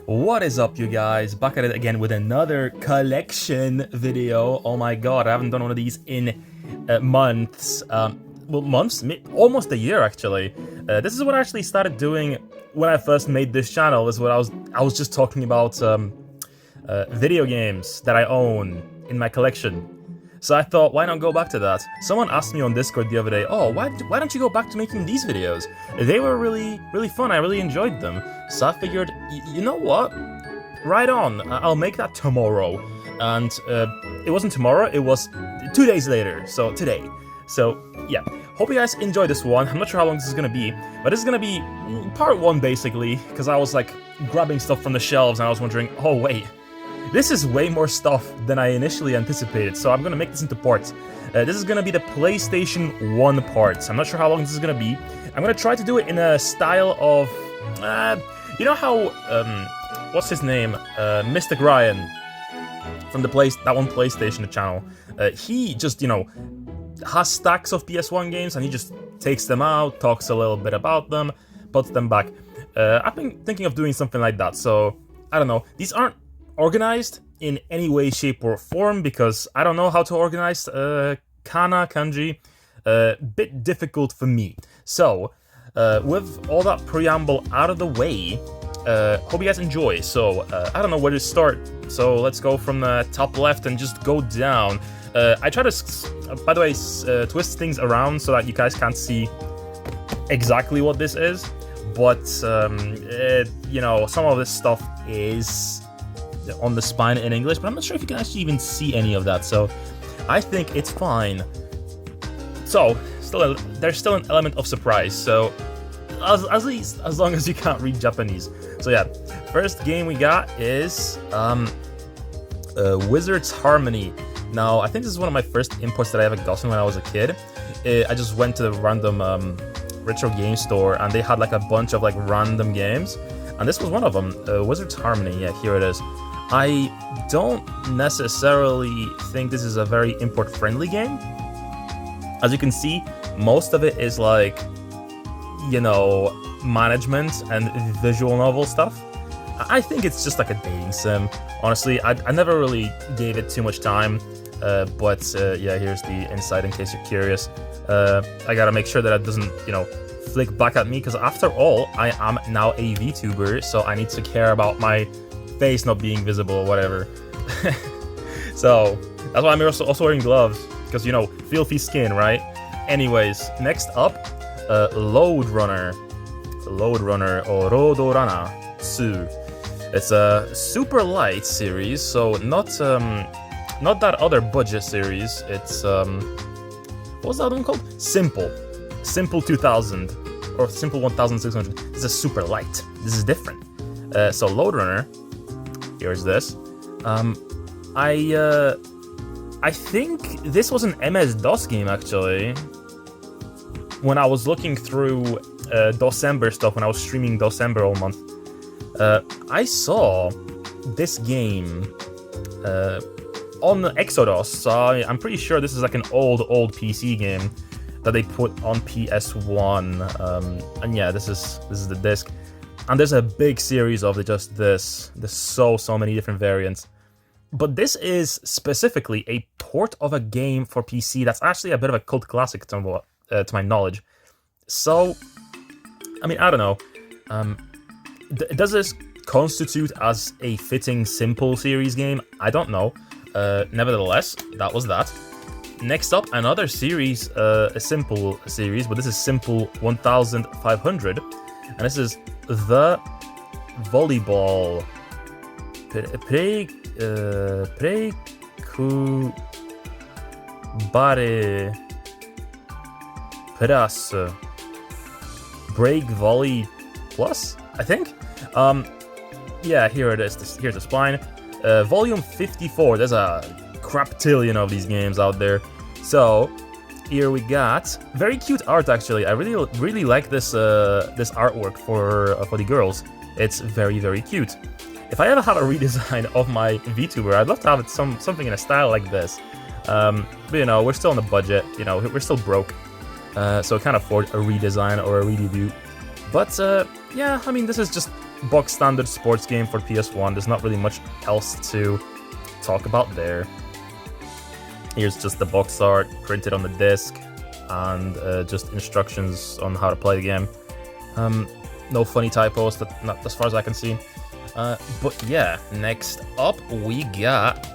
What is up, you guys? Back at it again with another collection video. Oh my god, I haven't done one of these in months. Well, months? Almost a year, actually. This is what I actually started doing when I first made this channel. Is what I was just talking about video games that I own in my collection. So I thought, why not go back to that? Someone asked me on Discord the other day, oh, why don't you go back to making these videos? They were really fun, I really enjoyed them. So I figured, you know what? Right on, I'll make that tomorrow. And it wasn't tomorrow, it was 2 days later, so today. So yeah, hope you guys enjoy this one. I'm not sure how long this is gonna be, but this is gonna be part 1 basically, because I was like grabbing stuff from the shelves and I was wondering, oh wait, this is way more stuff than I initially anticipated, so I'm gonna make this into parts. This is gonna be the PlayStation 1 parts. I'm not sure how long this is gonna be. I'm gonna try to do it in a style of... you know how... what's his name? Mystic Ryan from the that one PlayStation channel. He just, you know, has stacks of PS1 games and he just takes them out, talks a little bit about them, puts them back. I've been thinking of doing something like that, so... I don't know. These aren't organized in any way, shape, or form because I don't know how to organize kanji. Bit difficult for me. So, with all that preamble out of the way, hope you guys enjoy. So, I don't know where to start. So let's go from the top left and just go down. I try to, by the way, twist things around so that you guys can't see exactly what this is. But, you know, some of this stuff is on the spine in English, but I'm not sure if you can actually even see any of that, so I think it's fine. So, there's still an element of surprise, so as long as you can't read Japanese. So yeah, first game we got is Wizard's Harmony. Now, I think this is one of my first imports that I ever gotten when I was a kid. I just went to the random retro game store, and they had like a bunch of like random games, and this was one of them, Wizard's Harmony. Yeah, here it is. I don't necessarily think this is a very import-friendly game. As you can see, most of it is like, you know, management and visual novel stuff. I think it's just like a dating sim. Honestly, I never really gave it too much time, but yeah, here's the inside in case you're curious. I gotta make sure that it doesn't, you know, flick back at me, because after all, I am now a VTuber, so I need to care about my face not being visible or whatever. So that's why I'm also wearing gloves, because, you know, filthy skin, right? Anyways, next up, Load Runner or Rodorana 2. It's a super light series, so not that other budget series. It's what was that one called? Simple 2000 or Simple 1600. This is super light. This is different. So Load Runner. Here's this. I think this was an MS-DOS game, actually. When I was looking through December stuff, when I was streaming December all month, I saw this game on Exodus. So I'm pretty sure this is like an old PC game that they put on PS1. And yeah, this is the disc. And there's a big series of just this. There's so many different variants. But this is specifically a port of a game for PC that's actually a bit of a cult classic to my knowledge. So, I mean, I don't know. Does this constitute as a fitting Simple series game? I don't know. Nevertheless, that was that. Next up, another series, a Simple series, but this is Simple 1500. And this is the volleyball Prekubare Plus Break Volley Plus, I think. Yeah, here it is. Here's the spine. Volume 54. There's a craptillion of these games out there. So here we got very cute art. Actually, I really like this this artwork for the girls. It's very cute. If I ever had a redesign of my VTuber, I'd love to have it something in a style like this. But you know, we're still on the budget. You know, we're still broke, so can't afford a redesign or a redebut. But yeah, I mean, this is just box standard sports game for PS1. There's not really much else to talk about there. Here's just the box art printed on the disc, and just instructions on how to play the game. No funny typos, not as far as I can see. But yeah, next up we got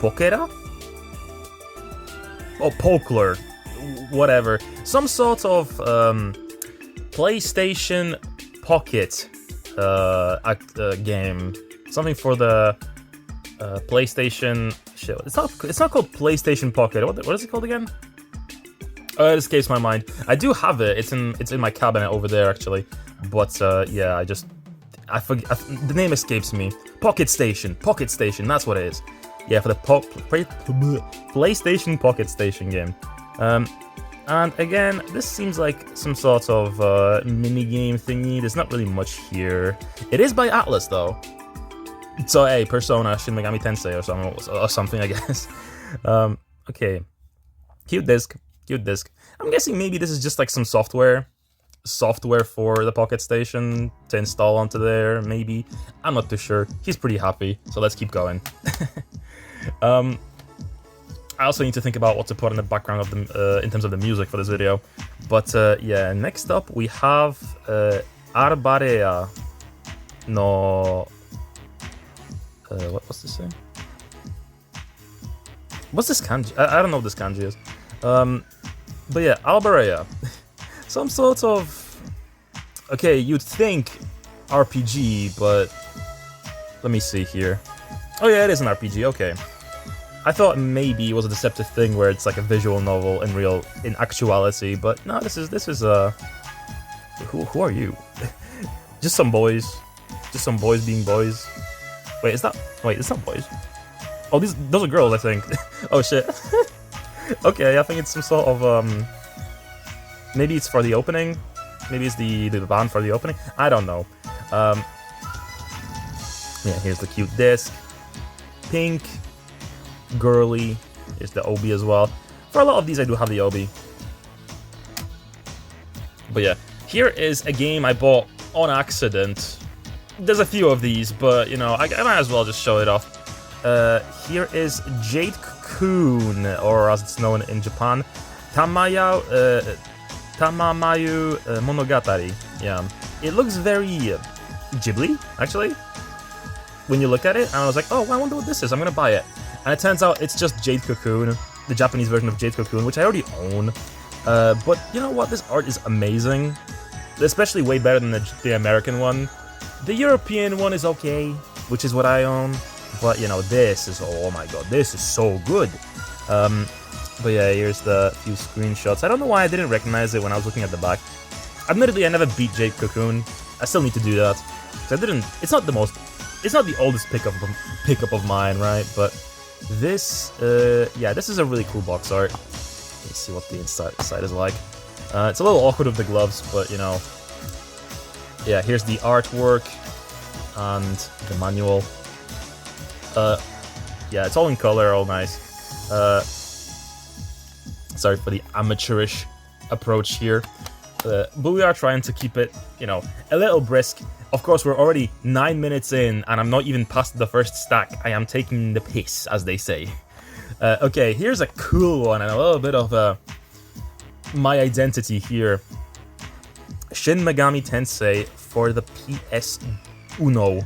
Pokera? Oh, Pokler. Whatever. Some sort of PlayStation Pocket game. Something for the PlayStation. Shit, it's not called PlayStation Pocket. What is it called again? It escapes my mind. I do have it. It's in my cabinet over there actually. But yeah, I forget. The name escapes me. Pocket Station. That's what it is. Yeah, for the PlayStation Pocket Station game. And again, this seems like some sort of mini-game thingy. There's not really much here. It is by Atlas, though. So, hey, Persona, Shin Megami Tensei or something, I guess. Okay. Cute disc. I'm guessing maybe this is just like some software for the Pocket Station to install onto there, maybe. I'm not too sure. He's pretty happy, so let's keep going. I also need to think about what to put in the background of the in terms of the music for this video. But yeah, next up we have Arbarea no... what's this saying? What's this kanji? I don't know what this kanji is. But yeah, Arbarea. Some sort of... Okay, you'd think RPG, but... Let me see here. Oh yeah, it is an RPG, okay. I thought maybe it was a deceptive thing where it's like a visual novel in actuality, but no, this is who are you? Just some boys being boys. Wait, it's not boys. Oh, those are girls, I think. Oh shit. Okay, I think it's some sort of maybe it's for the opening. Maybe it's the band for the opening. I don't know. Yeah, here's the cute disc. Pink. Girly is the obi as well. For a lot of these I do have the obi. But yeah, here is a game I bought on accident. There's a few of these, but you know, I might as well just show it off. Here is Jade Cocoon, or as it's known in Japan, Tamamayu Monogatari. Yeah, it looks very Ghibli, actually, when you look at it, and I was like, oh, I wonder what this is, I'm gonna buy it. And it turns out it's just Jade Cocoon, the Japanese version of Jade Cocoon, which I already own. But you know what? This art is amazing. Especially way better than the American one. The European one is okay, which is what I own. But you know, this is, oh my god, this is so good. But yeah, here's the few screenshots. I don't know why I didn't recognize it when I was looking at the back. Admittedly, I never beat Jade Cocoon. I still need to do that. Because I didn't, it's not the oldest pickup of mine, right? But this, yeah, this is a really cool box art. Let's see what the inside is like. It's a little awkward with the gloves, but you know. Yeah, here's the artwork and the manual. Yeah, it's all in color, all nice. Sorry for the amateurish approach here. But we are trying to keep it, you know, a little brisk. Of course, we're already 9 minutes in, and I'm not even past the first stack. I am taking the piss, as they say. Okay, here's a cool one, and a little bit of my identity here. Shin Megami Tensei for the PS1.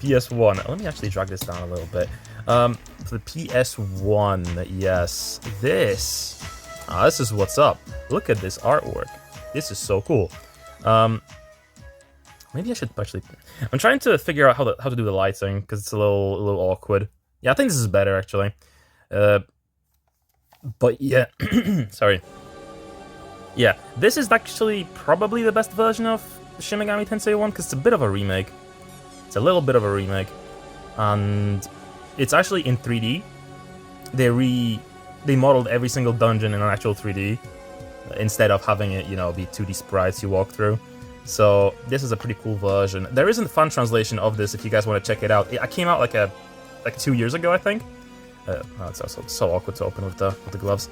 PS1. Let me actually drag this down a little bit. For the PS1, yes. This is what's up. Look at this artwork. This is so cool. Maybe I should actually... I'm trying to figure out how to do the lighting, because it's a little awkward. Yeah, I think this is better, actually. But yeah... Sorry. Yeah, this is actually probably the best version of Shin Megami Tensei 1, because it's a bit of a remake. It's a little bit of a remake. And it's actually in 3D. They modeled every single dungeon in an actual 3D, instead of having it, you know, be 2D sprites you walk through. So this is a pretty cool version. There isn't a fan translation of this if you guys want to check it out. It came out like 2 years ago, I think. Oh, it's also so awkward to open with the gloves.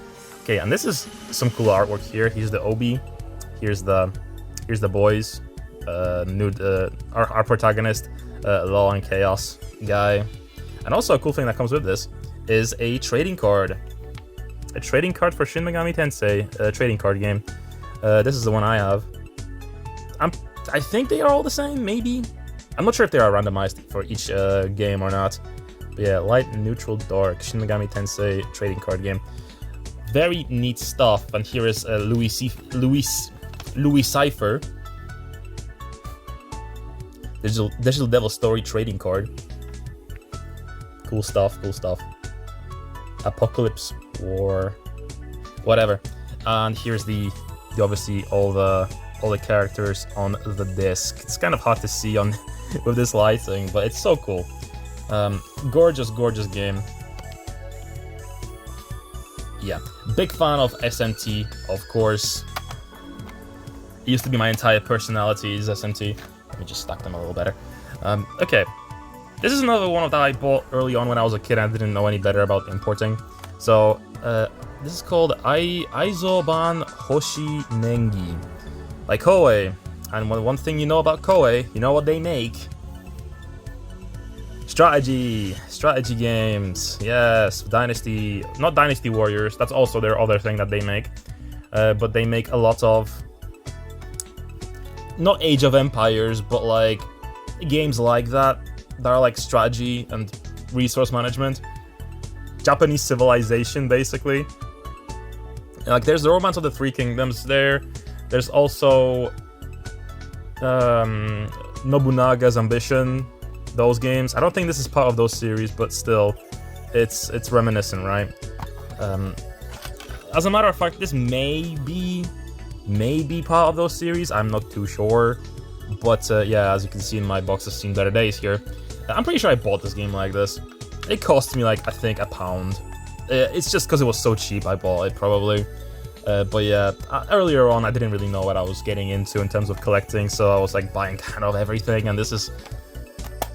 Okay, and this is some cool artwork here. Here's the Obi. Here's the boys. Our protagonist, Law and Chaos guy. And also a cool thing that comes with this is a trading card. A trading card for Shin Megami Tensei, a trading card game. This is the one I have. I think they are all the same, maybe. I'm not sure if they are randomized for each game or not. But yeah, light, neutral, dark, Shin Megami Tensei trading card game. Very neat stuff. And here is Louis Cypher. Digital Devil Story trading card. Cool stuff, cool stuff. Apocalypse War, whatever. And here's the obviously all the characters on the disc. It's kind of hard to see on with this lighting, but it's so cool. Gorgeous game. Yeah, big fan of SMT, of course. It used to be my entire personality is SMT. Let me just stack them a little better. Okay, this is another one that I bought early on when I was a kid. I didn't know any better about importing. So this is called Aizoban Hoshi Nengi by Koei. And one thing you know about Koei, you know what they make? Strategy games. Yes, not Dynasty Warriors. That's also their other thing that they make. But they make a lot of, not Age of Empires, but like games like that are like strategy and resource management. Japanese civilization, basically. Like there's the Romance of the Three Kingdoms there. There's also Nobunaga's Ambition. Those games. I don't think this is part of those series, but still, it's reminiscent, right? As a matter of fact, this may be part of those series. I'm not too sure, but yeah, as you can see in my box of Steam Better Days here, I'm pretty sure I bought this game like this. It cost me like I think £1. It's just because it was so cheap I bought it probably. But yeah, earlier on I didn't really know what I was getting into in terms of collecting, so I was like buying kind of everything, and this is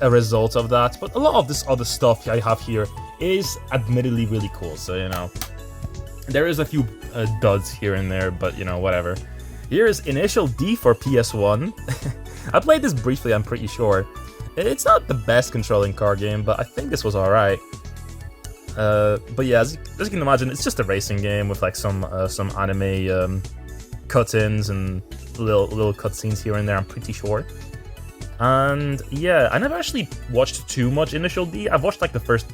a result of that. But a lot of this other stuff I have here is admittedly really cool, so you know, there is a few duds here and there, but you know, whatever. Here is Initial D for PS1. I played this briefly, I'm pretty sure. It's not the best controlling card game, but I think this was alright. But yeah, as you can imagine, it's just a racing game with like some anime cut-ins and little cutscenes here and there, I'm pretty sure. And yeah, I never actually watched too much Initial D. I've watched like the first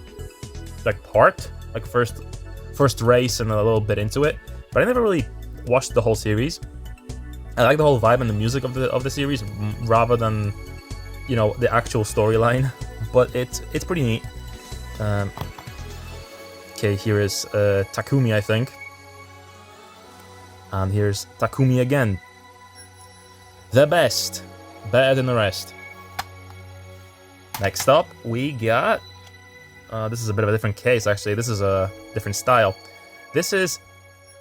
first race and a little bit into it, but I never really watched the whole series. I like the whole vibe and the music of the series rather than, you know, the actual storyline. But it's pretty neat. Okay, here is Takumi, I think, and here's Takumi again. The best. Better than the rest. Next up, we got... this is a bit of a different case, actually. This is a different style. This is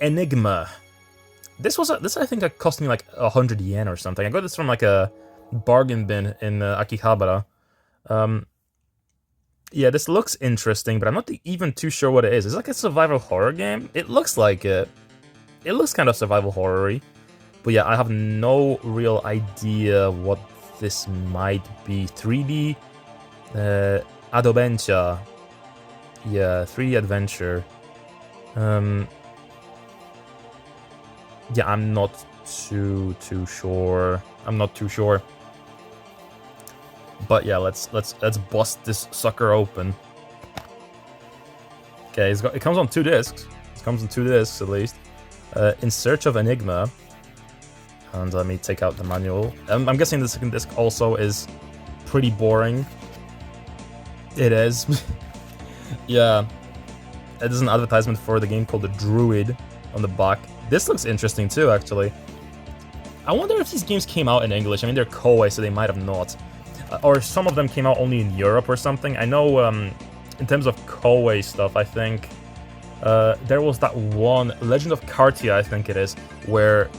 Enigma. This I think cost me like 100 yen or something. I got this from like a bargain bin in Akihabara. Yeah, this looks interesting, but I'm not even too sure what it is. It's like a survival horror game. It looks like it. It looks kind of survival horror-y. But yeah, I have no real idea what this might be. 3D adventure. Yeah, 3D adventure. Yeah, I'm not too sure. I'm not too sure. But yeah, let's bust this sucker open. Okay, it comes on 2 discs. It comes on 2 discs at least. In Search of Enigma. And let me take out the manual. I'm guessing the second disc also is pretty boring. It is. Yeah. It is an advertisement for the game called The Druid on the back. This looks interesting too, actually. I wonder if these games came out in English. I mean, they're Koei, so they might have not. Or some of them came out only in Europe or something. I know, in terms of Koei stuff, I think there was that one, Legend of Cartia, I think it is, where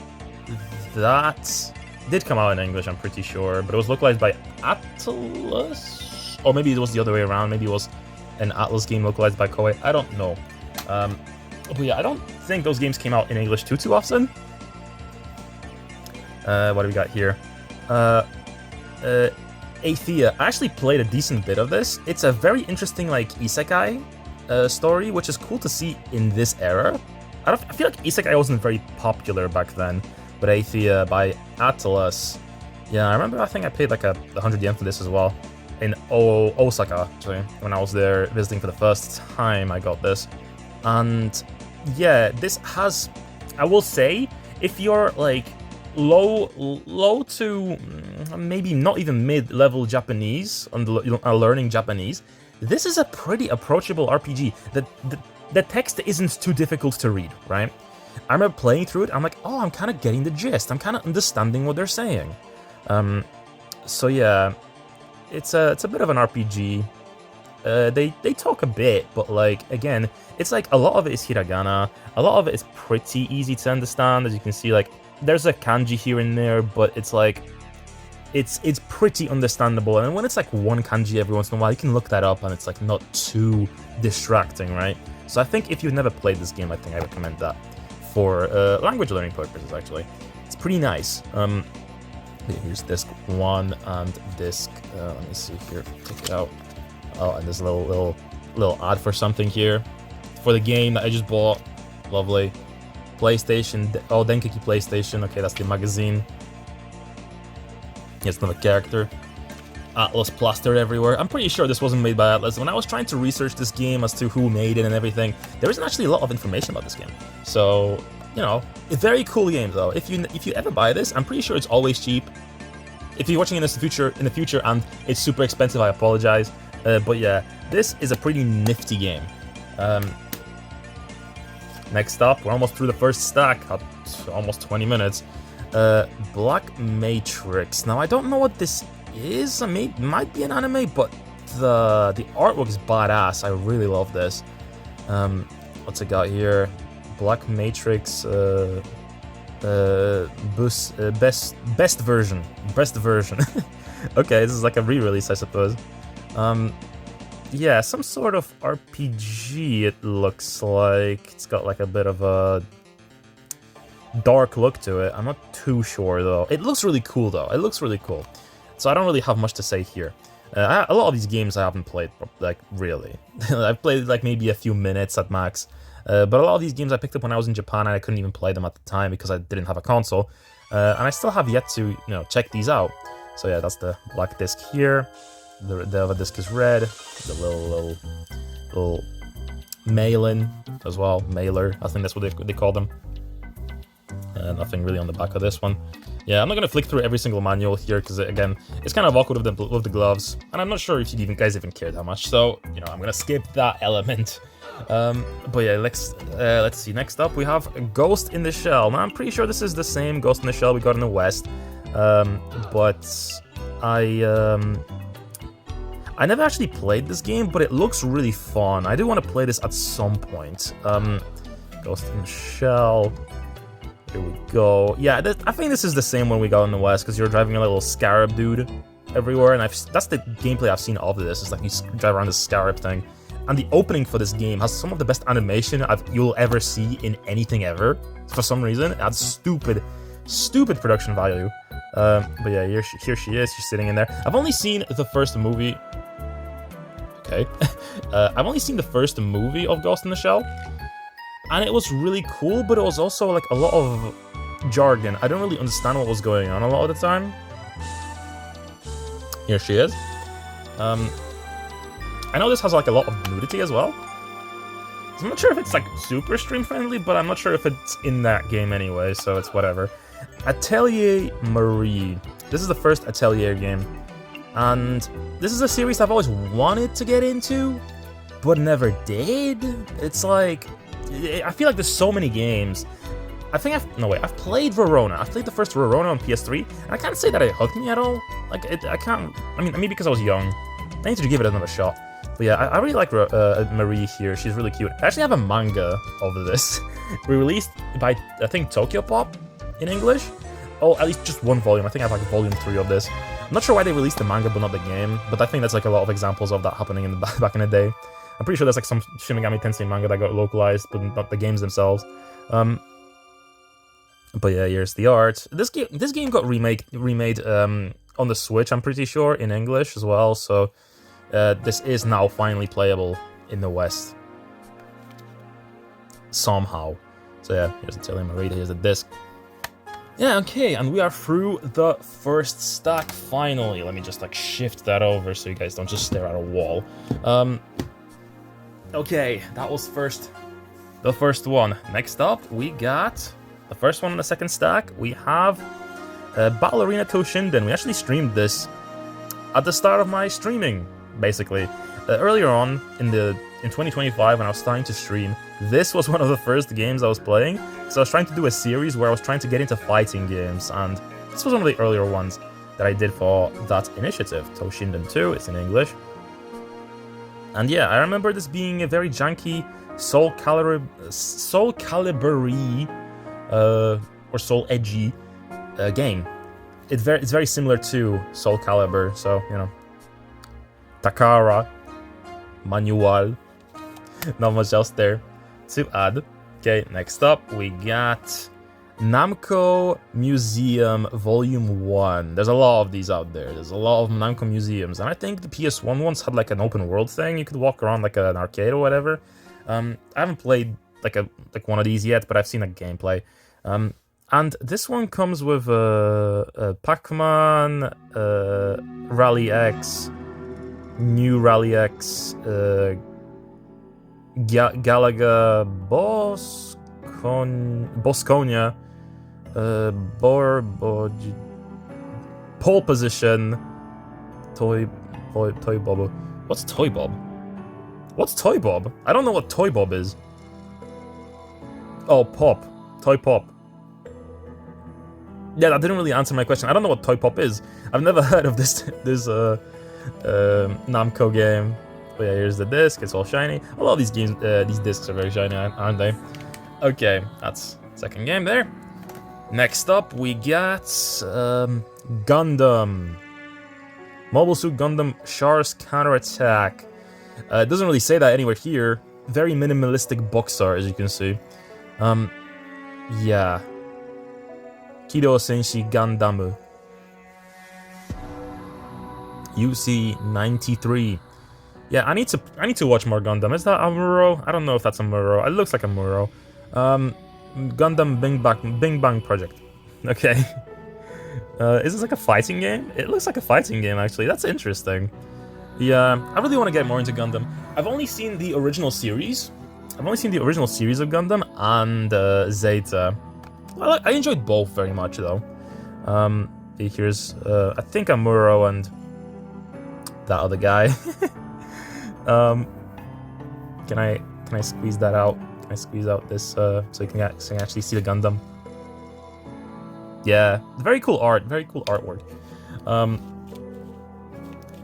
that did come out in English, I'm pretty sure, but it was localized by Atlas? Or maybe it was the other way around, maybe it was an Atlas game localized by Koei, I don't know. But yeah, I don't think those games came out in English too often. What do we got here? Athea. I actually played a decent bit of this. It's a very interesting, like, isekai story, which is cool to see in this era. I feel like isekai wasn't very popular back then, but Athea by Atlas. Yeah, I remember, I think I paid like 100 yen for this as well. In Osaka, actually, when I was there visiting for the first time, I got this. And yeah, this has, I will say, if you're like low to maybe not even mid-level Japanese, learning Japanese, this is a pretty approachable RPG. The text isn't too difficult to read, right? I remember playing through it, I'm like, oh, I'm kind of getting the gist. I'm kind of understanding what they're saying. So yeah, it's a bit of an RPG. They talk a bit, but like, again, it's like a lot of it is hiragana. A lot of it is pretty easy to understand, as you can see. Like, there's a kanji here and there, but it's like, it's pretty understandable. And when it's like one kanji every once in a while, you can look that up, and it's like not too distracting, right? So I think if you've never played this game, I think I recommend that for language learning purposes. Actually, it's pretty nice. Here's disc 1 and disc. Let me see here. Check it out. Oh, and there's a little ad for something here for the game that I just bought. Lovely. PlayStation. Oh, Denkeki PlayStation. Okay, that's the magazine. Here's another character. Atlas plastered everywhere. I'm pretty sure this wasn't made by Atlas. When I was trying to research this game as to who made it and everything, there isn't actually a lot of information about this game. So, you know, a very cool game though. If you ever buy this, I'm pretty sure it's always cheap. If you're watching it in the future and it's super expensive, I apologize. But yeah, this is a pretty nifty game. Next up, we're almost through the first stack, almost 20 minutes. Black Matrix. Now, I don't know what this is. It might be an anime, but the artwork is badass. I really love this. What's it got here? Black Matrix best version. Okay, this is like a re-release, I suppose. Yeah, some sort of RPG, it looks like. It's got like a bit of a dark look to it. I'm not too sure, though. It looks really cool, though. It looks really cool. So I don't really have much to say here. A lot of these games I haven't played, like, really. I've played, like, maybe a few minutes at max. But a lot of these games I picked up when I was in Japan, and I couldn't even play them at the time because I didn't have a console. And I still have yet to, check these out. So yeah, that's the black disc here. The other disc is red. The little mail-in as well. Mailer, I think that's what they call them. Nothing really on the back of this one. Yeah, I'm not going to flick through every single manual here because, again, it's kind of awkward with the gloves. And I'm not sure if you guys even care that much. So, I'm going to skip that element. But yeah, let's see. Next up, we have Ghost in the Shell. Now, I'm pretty sure this is the same Ghost in the Shell we got in the West. But I never actually played this game, but it looks really fun. I do want to play this at some point. Ghost in the Shell. Here we go. Yeah, I think this is the same one we got in the West, because you're driving a little scarab dude everywhere, and that's the gameplay I've seen of this. It's like you drive around this scarab thing. And the opening for this game has some of the best animation you'll ever see in anything ever. For some reason, it adds stupid production value. But yeah, here she is. She's sitting in there. I've only seen the first movie. Okay. I've only seen the first movie of Ghost in the Shell. And it was really cool, but it was also like a lot of jargon. I don't really understand what was going on a lot of the time. Here she is. I know this has like a lot of nudity as well. I'm not sure if it's like super stream friendly, but I'm not sure if it's in that game anyway, so it's whatever. Atelier Marie. This is the first Atelier game. And this is a series I've always wanted to get into, but never did. It's like, I feel like there's so many games. I've played Verona. I've played the first Verona on PS3, and I can't say that it hooked me at all. Like, I can't, I mean, because I was young. I need to give it another shot. But yeah, I really like Marie here. She's really cute. I actually have a manga of this. Released by, I think, Tokyo Pop in English. Oh, at least just one volume. I think I have like volume 3 of this. I'm not sure why they released the manga but not the game, but I think that's like a lot of examples of that happening back in the day. I'm pretty sure there's like some Shin Megami Tensei manga that got localized, but not the games themselves. But yeah, here's the art. This game got remade on the Switch, I'm pretty sure, in English as well. So this is now finally playable in the West somehow. So yeah, here's the Telemarita, here's the disc. Yeah, okay, and we are through the first stack finally. Let me just like shift that over so you guys don't just stare at a wall. Okay, that was the first one. Next up, we got the first one on the second stack. We have Battle Arena Toshinden. We actually streamed this at the start of my streaming, basically. Earlier on in 2025, when I was starting to stream, this was one of the first games I was playing. So I was trying to do a series where I was trying to get into fighting games, and this was one of the earlier ones that I did for that initiative. Toshinden 2, it's in English. And yeah, I remember this being a very janky Soul Calibur-y, or Soul Edgy game. It's very similar to Soul Calibur, so, you know. Takara, Manual, not much else there to add. Okay, next up we got Namco Museum Volume 1. There's a lot of these out there. There's a lot of Namco museums, and I think the PS1 ones had like an open world thing. You could walk around like an arcade or whatever. I haven't played like one of these yet, but I've seen a gameplay. And this one comes with Pac-Man, Rally X, New Rally X, Galaga Bosconia, Pole Position, Toy Bob. What's Toy Bob? What's Toy Bob? I don't know what Toy Bob is. Oh, Pop. Toy Pop. Yeah, that didn't really answer my question. I don't know what Toy Pop is. I've never heard of this Namco game. But yeah, here's the disc. It's all shiny. A lot of these games, these discs are very shiny, aren't they? Okay, that's second game there. Next up, we got Gundam. Mobile Suit Gundam Char's Counterattack. It doesn't really say that anywhere here. Very minimalistic box art, as you can see. Yeah. Kido Senshi Gandamu. UC93. Yeah, I need to watch more Gundam. Is that Amuro? I don't know if that's Amuro. It looks like Amuro. Gundam Bing Bang Project. Okay. Is this like a fighting game? It looks like a fighting game, actually. That's interesting. Yeah, I really want to get more into Gundam. I've only seen the original series. of Gundam and Zeta. Well, I enjoyed both very much, though. Here's, I think Amuro and that other guy. Can I squeeze that out? Can I squeeze out this so you can actually see the Gundam? Yeah, very cool art, very cool artwork.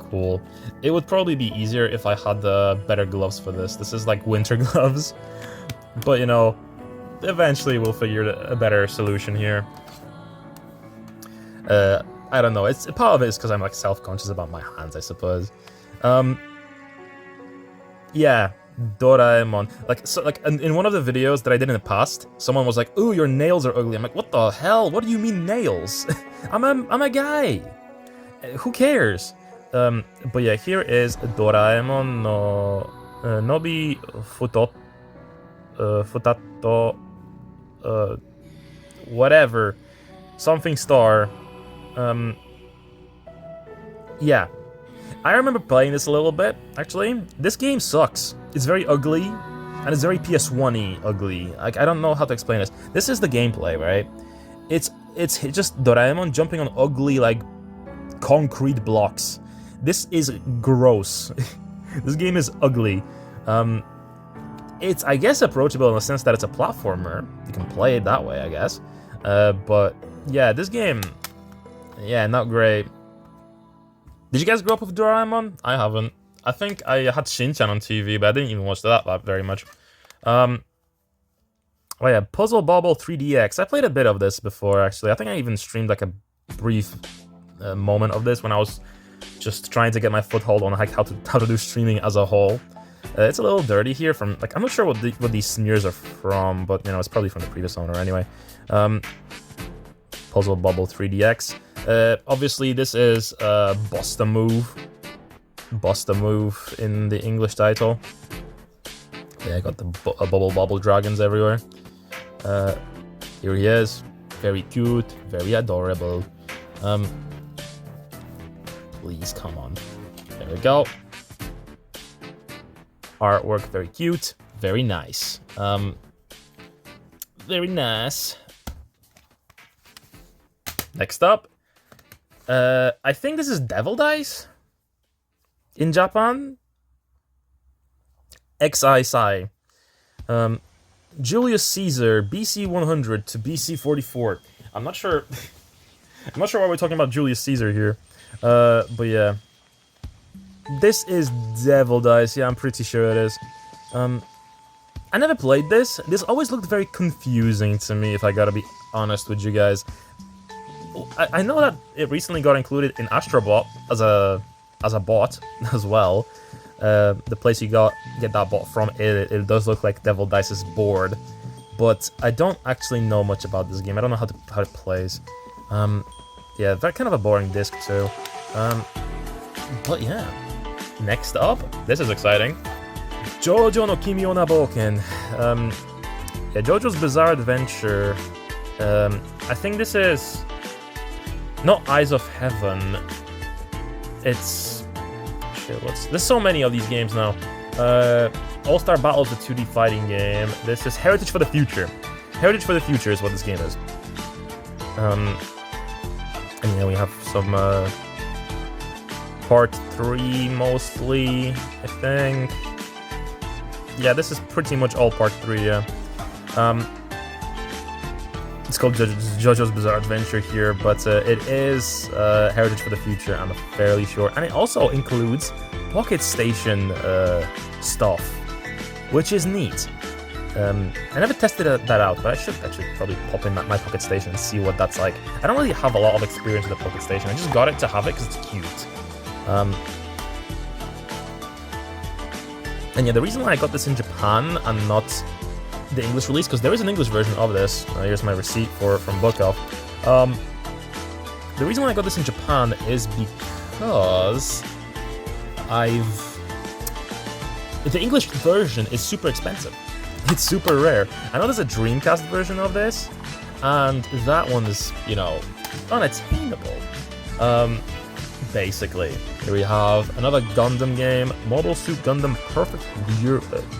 Cool. It would probably be easier if I had the better gloves for this. This is like winter gloves, but you know, eventually we'll figure a better solution here. I don't know. It's part of it is because I'm like self-conscious about my hands, I suppose. Yeah, Doraemon. Like in one of the videos that I did in the past, someone was like, "Ooh, your nails are ugly." I'm like, "What the hell? What do you mean nails? I'm a guy. Who cares?" But yeah, here is Doraemon no Nobi Futato whatever, something star. Yeah, I remember playing this a little bit, actually. This game sucks. It's very ugly, and it's very PS1-y ugly. Like, I don't know how to explain this. This is the gameplay, right? It's just Doraemon jumping on ugly, like, concrete blocks. This is gross. This game is ugly. It's, I guess, approachable in the sense that it's a platformer. You can play it that way, I guess. But, yeah, this game... Yeah, not great. Did you guys grow up with Doraemon? I haven't. I think I had Shin-chan on TV, but I didn't even watch that very much. Oh yeah, Puzzle Bobble 3DX. I played a bit of this before, actually. I think I even streamed like a brief moment of this when I was just trying to get my foothold on like how to do streaming as a whole. It's a little dirty here from, like, I'm not sure what these smears are from, but, you know, it's probably from the previous owner anyway. Puzzle Bubble 3DX. Obviously, this is Bust a Move. Bust a Move in the English title. Yeah, I got the Bubble Dragons everywhere. Here he is. Very cute, very adorable. Please, come on. There we go. Artwork, very cute, very nice. Very nice. Next up, I think this is Devil Dice in Japan. XI. Julius Caesar, BC 100 to BC 44. I'm not sure. I'm not sure why we're talking about Julius Caesar here. But yeah. This is Devil Dice, yeah, I'm pretty sure it is. I never played this. This always looked very confusing to me, if I gotta be honest with you guys. I know that it recently got included in Astrobot as a bot as well. The place you get that bot from, it does look like Devil Dice's board. But I don't actually know much about this game. I don't know how it plays. Yeah, very kind of a boring disc too. But yeah. Next up, this is exciting. JoJo no Kimio na Boken. Yeah, JoJo's Bizarre Adventure. I think this is not Eyes of Heaven. It's shit. There's so many of these games now. All-Star Battle is a 2D fighting game. This is Heritage for the Future. Heritage for the Future is what this game is. And yeah, we have some. Part 3, mostly, I think. Yeah, this is pretty much all Part 3, yeah. It's called JoJo's Bizarre Adventure here, but it is Heritage for the Future, I'm fairly sure. And it also includes Pocket Station stuff, which is neat. I never tested that out, but I should actually probably pop in my Pocket Station and see what that's like. I don't really have a lot of experience with the Pocket Station, I just got it to have it because it's cute. And yeah, the reason why I got this in Japan and not the English release, because there is an English version of this. Here's my receipt from Book Off. The reason why I got this in Japan is because the English version is super expensive. It's super rare. I know there's a Dreamcast version of this, and that one is, you know, unattainable. Basically, here we have another Gundam game, Mobile Suit Gundam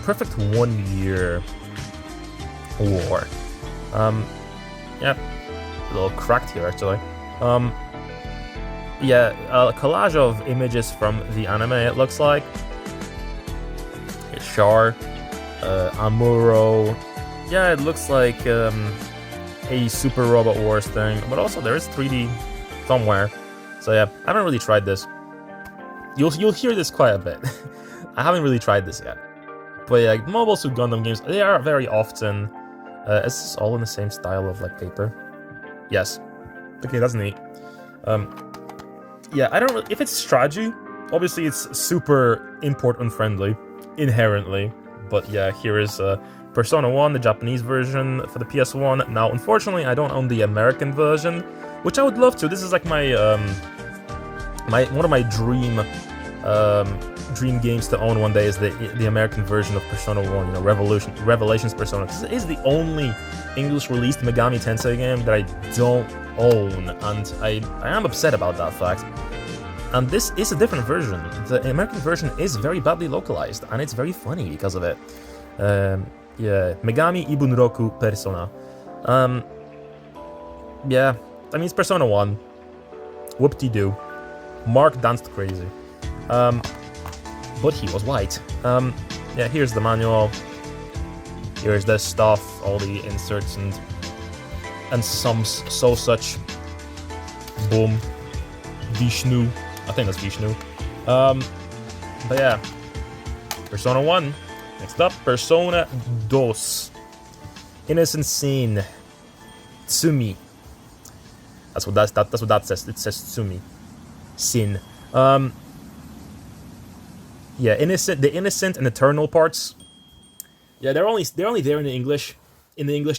Perfect 1 Year War. Yeah, a little cracked here actually. Yeah, a collage of images from the anime. It looks like Char, Amuro. Yeah, it looks like a Super Robot Wars thing, but also there is 3D somewhere. So yeah, I haven't really tried this. You'll hear this quite a bit. I haven't really tried this yet. But yeah, Mobile Suit Gundam games, they are very often... is this all in the same style of, like, paper? Yes. Okay, that's neat. Yeah, I don't know... If it's strategy, obviously it's super import unfriendly, inherently. But yeah, here is Persona 1, the Japanese version for the PS1. Now, unfortunately, I don't own the American version, which I would love to. This is like my one of my dream games to own one day is the American version of Persona 1, you know, Revelations Persona. This is the only English released Megami Tensei game that I don't own, and I am upset about that fact. And this is a different version. The American version is very badly localized, and it's very funny because of it. Yeah, Megami Ibunroku Persona. Yeah, I mean, it's Persona 1. Whoop-de-doo. Mark danced crazy. But he was white. Yeah, here's the manual. Here's this stuff, all the inserts and some such. Boom. Vishnu. I think that's Vishnu. But yeah. Persona 1. Next up, Persona 2. Innocent Sin. Tsumi. That's what that says. It says Tsumi. Sin. Yeah, the innocent and eternal parts. Yeah, they're only there in the English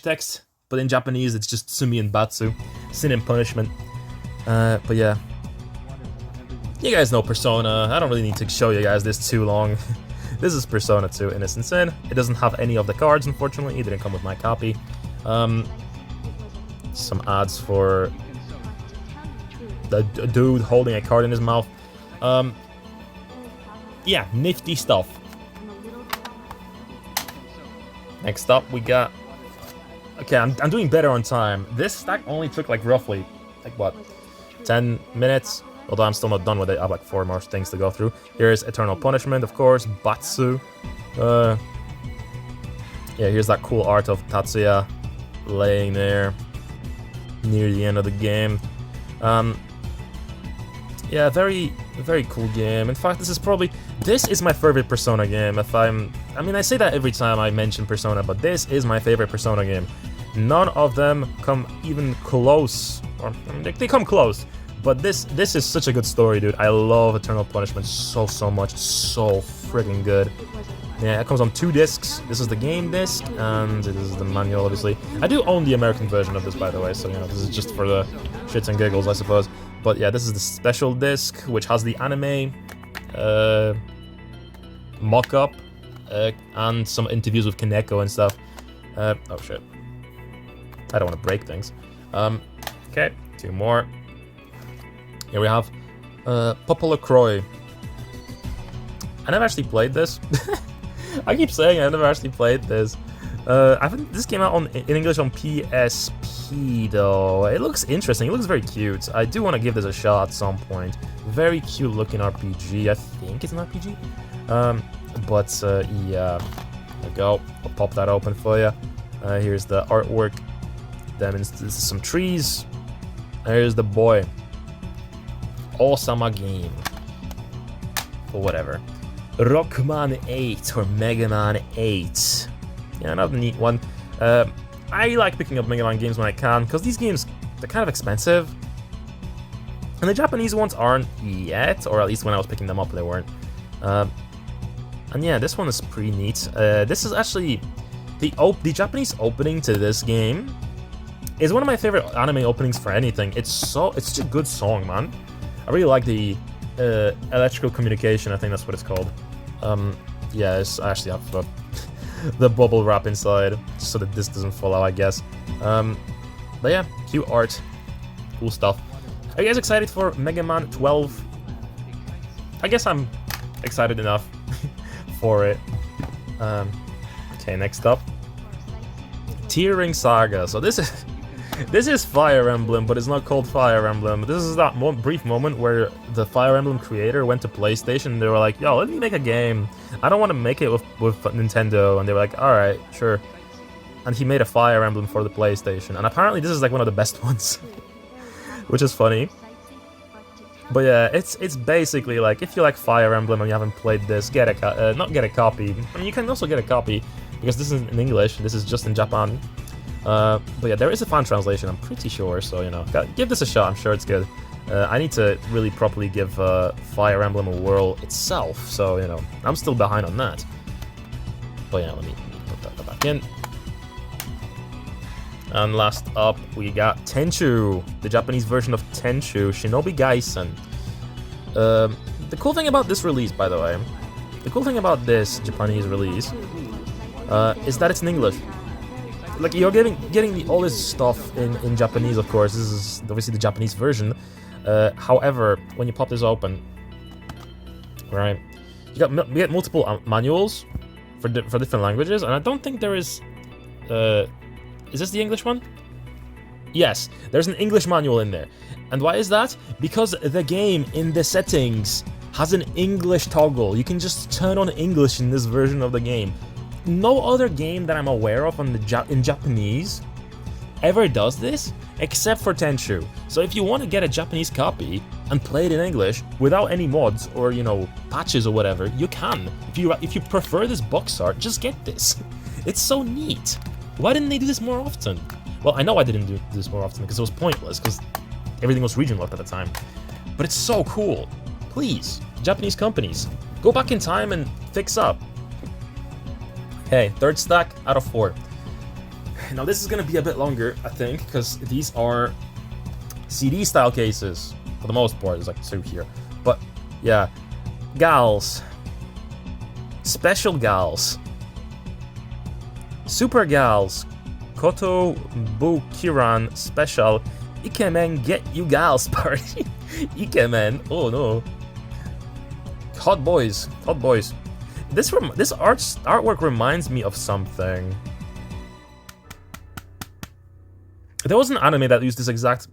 text, but in Japanese it's just Sumi and Batsu, sin and punishment. But yeah, you guys know Persona. I don't really need to show you guys this too long. This is Persona 2 Innocent Sin. It doesn't have any of the cards, unfortunately. It didn't come with my copy. Some ads for the dude holding a card in his mouth. Yeah, nifty stuff. Next up, we got... Okay, I'm doing better on time. This stack only took like roughly, like what, 10 minutes? Although I'm still not done with it, I have like 4 more things to go through. Here's Eternal Punishment, of course, Batsu. Yeah, here's that cool art of Tatsuya laying there near the end of the game. Yeah, very cool game. In fact, this is my favorite Persona game. I mean, I say that every time I mention Persona, but this is my favorite Persona game. None of them come even close, or I mean, they come close. But this is such a good story, dude. I love Eternal Punishment so much. It's so freaking good. Yeah, it comes on 2 discs. This is the game disc, and this is the manual, obviously. I do own the American version of this, by the way, so, you know, this is just for the shits and giggles, I suppose. But yeah, this is the special disc, which has the anime mock-up and some interviews with Kaneko and stuff. Oh shit. I don't want to break things. Okay, 2 more. Here we have Popolo Croy. I never actually played this. I keep saying I never actually played this. This came out in English on PSP though. It looks interesting. It looks very cute. I do want to give this a shot at some point. Very cute looking RPG. I think it's an RPG. Yeah. There we go. I'll pop that open for you. Here's the artwork. This is some trees. There's the boy. Osama game. Or whatever. Rockman 8 or Mega Man 8. Yeah, another neat one. I like picking up Mega Man games when I can, because these games, they're kind of expensive. And the Japanese ones aren't yet, or at least when I was picking them up, they weren't. And yeah, this one is pretty neat. This is actually... The Japanese opening to this game is one of my favorite anime openings for anything. It's such a good song, man. I really like the electrical communication, I think that's what it's called. Yeah, I actually have the bubble wrap inside, just so that this doesn't fall out, I guess. But yeah, cute art, cool stuff. Are you guys excited for Mega Man 12? I guess I'm excited enough for it. Okay, next up, Tearing Saga. So this is Fire Emblem, but it's not called Fire Emblem. This is that brief moment where the Fire Emblem creator went to PlayStation and they were like, yo, let me make a game. I don't want to make it with Nintendo. And they were like, alright, sure. And he made a Fire Emblem for the PlayStation. And apparently this is like one of the best ones. Which is funny. But yeah, it's basically like, if you like Fire Emblem and you haven't played this, not get a copy. I mean, you can also get a copy, because this is in English, this is just in Japan. But yeah, there is a fan translation, I'm pretty sure, so, you know, give this a shot, I'm sure it's good. I need to really properly give Fire Emblem a whirl itself, so, you know, I'm still behind on that. But yeah, let me put that back in. And last up, we got Tenchu, the Japanese version of Tenchu, Shinobi Gaisen. The cool thing about this release, by the way, the cool thing about this Japanese release is that it's in English. Like, you're getting all this stuff in Japanese, of course. This is obviously the Japanese version. However, when you pop this open, right, you get multiple manuals for different languages, and I don't think there is. Is this the English one? Yes, there's an English manual in there. And why is that? Because the game in the settings has an English toggle. You can just turn on English in this version of the game. No other game that I'm aware of in Japanese ever does this, except for Tenchu. So if you want to get a Japanese copy and play it in English without any mods or, you know, patches or whatever, you can. If you prefer this box art, just get this. It's so neat. Why didn't they do this more often? Well, I know I didn't do this more often because it was pointless, because everything was region locked at the time. But it's so cool. Please, Japanese companies, Go back in time and fix up. Okay, third stack out of 4. Now this is gonna be a bit longer, I think, because these are CD style cases for the most part. There's like 2 here, but yeah, gals, special gals, super gals, Koto Bukiran special, Ikemen get you gals party. Ikemen, oh no, hot boys, hot boys. This artwork reminds me of something. There was an anime that used this exact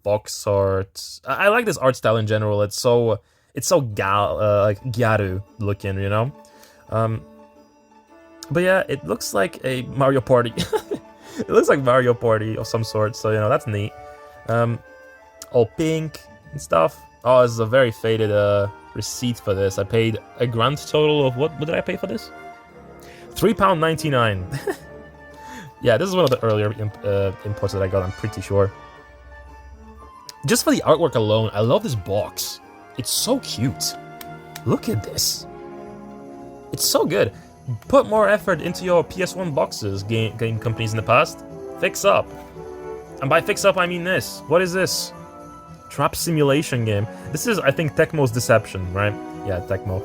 box art. I like this art style in general. It's so like gyaru looking, you know. But yeah, it looks like a Mario Party. It looks like Mario Party of some sort. So you know that's neat. All pink and stuff. Oh, this is a very faded receipt for this. I paid a grand total of what did I pay for this? £3.99. Yeah, this is one of the earlier imports that I got, I'm pretty sure. Just for the artwork alone, I love this box. It's so cute. Look at this. It's so good. Put more effort into your PS1 boxes, game companies in the past. Fix up. And by fix up, I mean this. What is this? Trap simulation game. This is, I think, Tecmo's Deception, right? Yeah, Tecmo.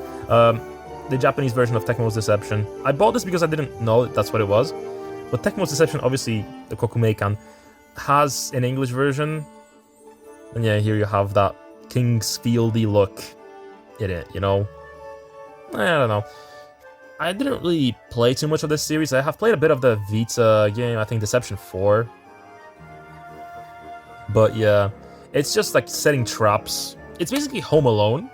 The Japanese version of Tecmo's Deception. I bought this because I didn't know that's what it was. But Tecmo's Deception, obviously, the Kokumeikan, has an English version. And yeah, here you have that Kingsfieldy look in it, you know? I don't know. I didn't really play too much of this series. I have played a bit of the Vita game, I think Deception 4. But yeah, it's just like setting traps. It's basically Home Alone.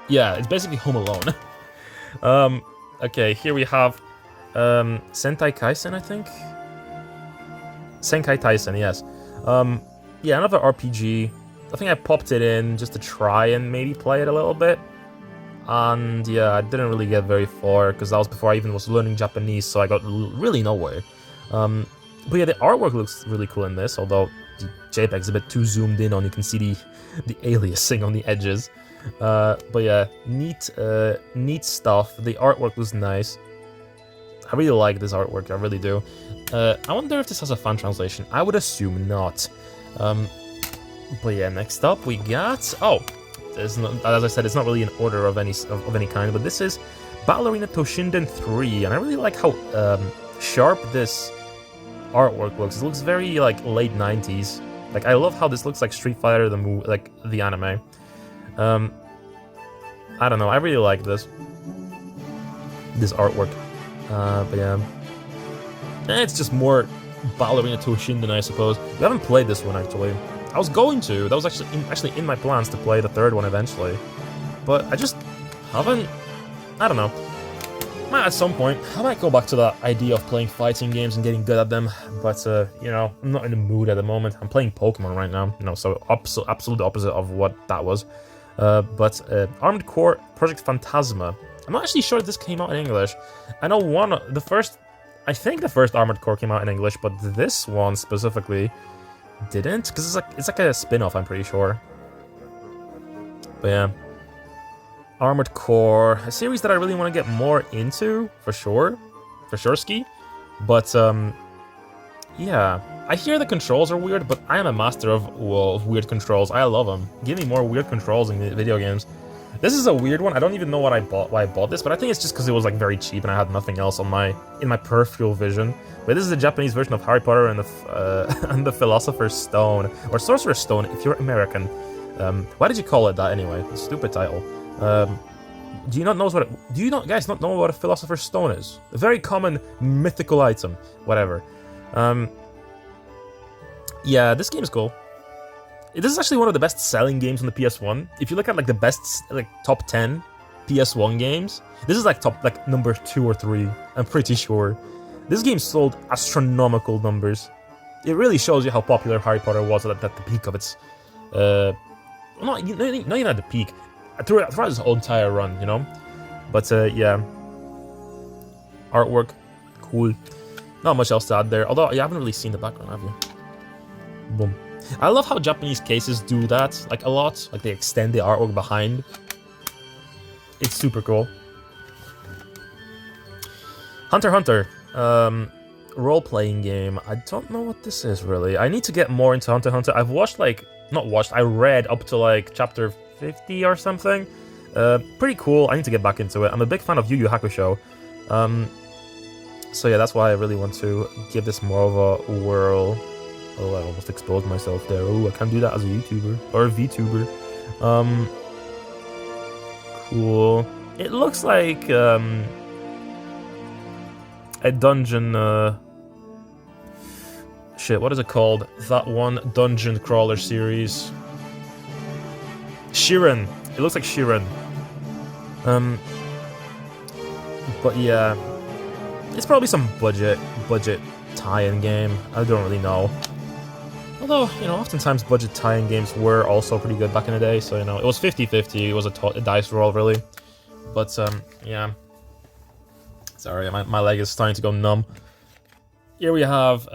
Yeah, it's basically Home Alone. Okay, here we have Sentai Kaisen, I think? Senkai Taisen, yes. Yeah, another RPG. I think I popped it in just to try and maybe play it a little bit. And yeah, I didn't really get very far, because that was before I even was learning Japanese, so I got really nowhere. But yeah, the artwork looks really cool in this, although the JPEG is a bit too zoomed in on, you can see the aliasing on the edges. But yeah, neat stuff. The artwork was nice. I really like this artwork, I really do. I wonder if this has a fan translation. I would assume not. But yeah, next up we got... Oh, as I said, it's not really an order of any kind, but this is Ballerina Toshinden 3, and I really like how sharp this artwork looks. It looks very like late 90s. Like, I love how this looks like Street Fighter, the anime. I don't know, I really like this artwork. But yeah, it's just more Ballerina Toshinden, I suppose. We haven't played this one actually. I was going to. That was actually in my plans to play the third one eventually, but I just haven't. I don't know. At some point, I might go back to that idea of playing fighting games and getting good at them. But you know, I'm not in the mood at the moment. I'm playing Pokemon right now. You know, so absolute opposite of what that was. But Armored Core Project Phantasma. I'm not actually sure if this came out in English. I know I think the first Armored Core came out in English, but this one specifically didn't, because it's like a spin-off, I'm pretty sure. But yeah, Armored Core, a series that I really want to get more into, for sure ski. But yeah, I hear the controls are weird, but I am a master of weird controls. I love them. Give me more weird controls in video games. This is a weird one. I don't even know why I bought this, but I think it's just because it was like very cheap and I had nothing else in my peripheral vision. But this is a Japanese version of Harry Potter and the Philosopher's Stone, or Sorcerer's Stone if you're American. Why did you call it that anyway? Stupid title. Do you guys not know what a Philosopher's Stone is? A very common mythical item. Whatever. Yeah, this game is cool. This is actually one of the best-selling games on the PS1. If you look at like the best, like top 10 PS1 games, this is like number 2 or 3. I'm pretty sure. This game sold astronomical numbers. It really shows you how popular Harry Potter was at the peak of its, not even at the peak, throughout its whole entire run, you know. But yeah, artwork, cool. Not much else to add there. Although you haven't really seen the background, have you? Boom. I love how Japanese cases do that, like, a lot. Like, they extend the artwork behind. it's super cool. Hunter x Hunter, role-playing game. I don't know what this is, really. I need to get more into Hunter x Hunter. I've watched, like... Not watched, I read up to, like, chapter 50 or something. Pretty cool. I need to get back into it. I'm a big fan of Yu Yu Hakusho. So yeah, that's why I really want to give this more of a whirl. Oh, I almost exposed myself there. Oh, I can't do that as a YouTuber. Or a VTuber. Cool. It looks like, a dungeon, shit, what is it called? That one dungeon crawler series. Shiren. It looks like Shiren. But yeah, it's probably some budget tie-in game. I don't really know. Although, you know, oftentimes budget tie-in games were also pretty good back in the day, so, you know, it was 50-50, it was a dice roll, really. But, yeah. Sorry, my leg is starting to go numb. Here we have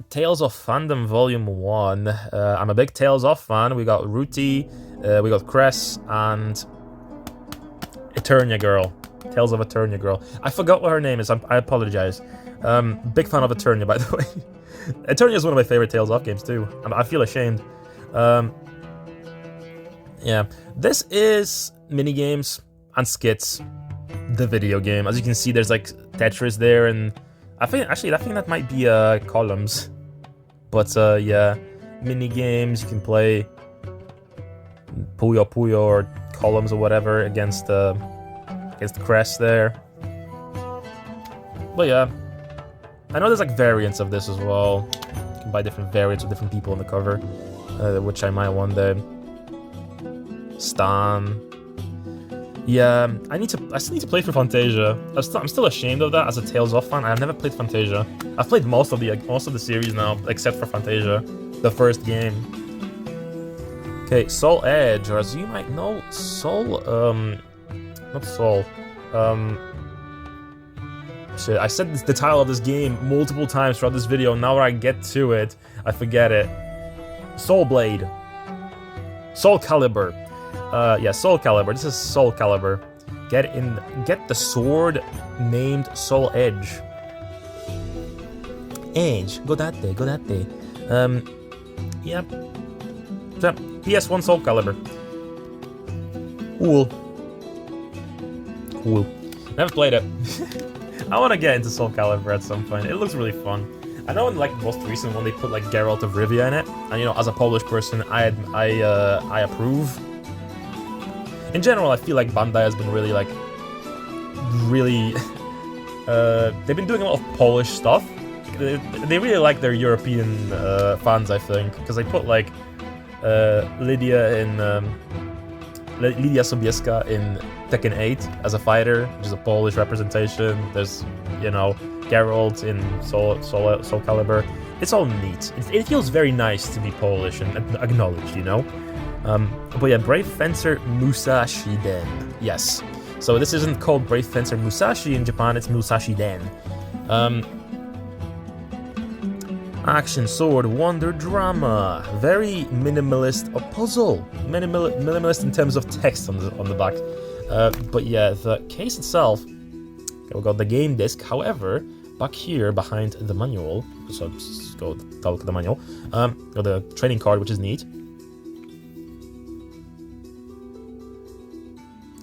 Tales of Fandom Volume 1. I'm a big Tales of fan. We got Ruti, we got Cress, and Eternia Girl. Tales of Eternia Girl. I forgot what her name is, I apologize. Big fan of Eternia, by the way. Eternia is one of my favorite Tales of games, too. I feel ashamed. Yeah. This is minigames and skits. The video game. As you can see, there's like Tetris there, and I think that might be columns. But yeah, mini games you can play Puyo Puyo or columns or whatever against Crest there. But yeah, I know there's like variants of this as well. You can buy different variants with different people on the cover, which I might one day. Stan. Yeah, I still need to play for Fantasia. I'm still ashamed of that as a Tales of fan. I've never played Fantasia. I've played most of the series now, except for Fantasia, the first game. Okay, Soul Edge, or as you might know, Soul, not Soul, shit, I said the title of this game multiple times throughout this video, now when I get to it, I forget it. Soul Blade. Soul Calibur. Yeah, Soul Calibur. This is Soul Calibur. Get the sword named Soul Edge. Edge. Go that day. Yep. So, PS1 Soul Calibur. Cool. Never played it. I want to get into Soul Calibur at some point. It looks really fun. I know in like the most recent one they put like Geralt of Rivia in it, and you know, as a Polish person, I approve. In general, I feel like Bandai has been really they've been doing a lot of Polish stuff. They really like their European fans, I think, because they put like Lydia Sobieska in Tekken 8 as a fighter, which is a Polish representation. There's, you know, Geralt in Soul Calibur. It's all neat. It feels very nice to be Polish and acknowledged, you know? But yeah, Brave Fencer Musashi Den. Yes. So this isn't called Brave Fencer Musashi in Japan, it's Musashi Den. Action, sword, wonder, drama. Very minimalist, a puzzle. Minimalist in terms of text on the back. But yeah, the case itself, okay, we got the game disc. However, back here behind the manual, so let's go look at the manual, got the training card, which is neat.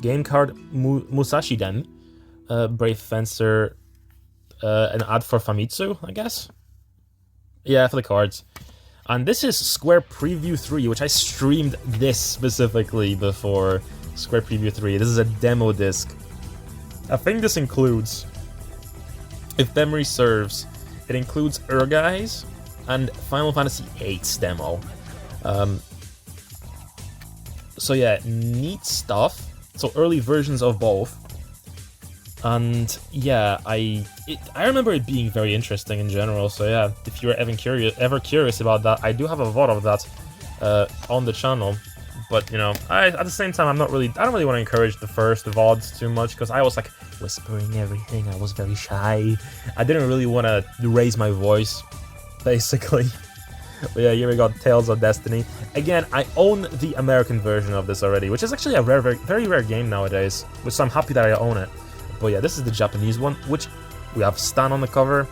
Game card Musashi Den, Brave Fencer, an ad for Famitsu, I guess? Yeah, for the cards. And this is Square Preview 3, which I streamed this specifically before. Square Preview 3. This is a demo disc. I think this includes, if memory serves, it includes Urgai's and Final Fantasy VIII's demo. So yeah, neat stuff. So early versions of both, and yeah, I remember it being very interesting in general. So yeah, if you're ever curious about that, I do have a VOD of that on the channel. But you know, at the same time, I don't really want to encourage the first VODs too much because I was like whispering everything. I was very shy. I didn't really want to raise my voice, basically. But yeah, here we got Tales of Destiny. Again, I own the American version of this already, which is actually a very rare game nowadays, which I'm happy that I own it. But yeah, this is the Japanese one, which we have Stan on the cover.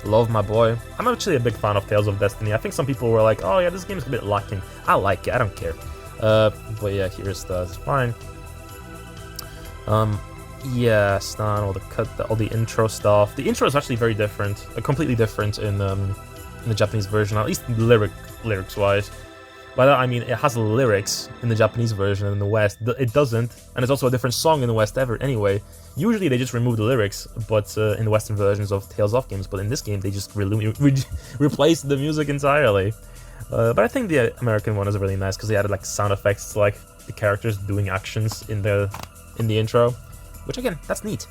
Love my boy. I'm actually a big fan of Tales of Destiny. I think some people were like, oh yeah, this game's a bit lacking. I like it, I don't care. But yeah, here's the spine. Yeah, Stan, all the intro stuff. The intro is actually very different, completely different in the Japanese version, at least lyrics-wise. By that I mean it has lyrics in the Japanese version, and in the West it doesn't, and it's also a different song in the West anyway. Usually they just remove the lyrics, but in the Western versions of Tales of games, but in this game they just replace the music entirely. But I think the American one is really nice because they added like sound effects to like the characters doing actions in the intro, which again, that's neat.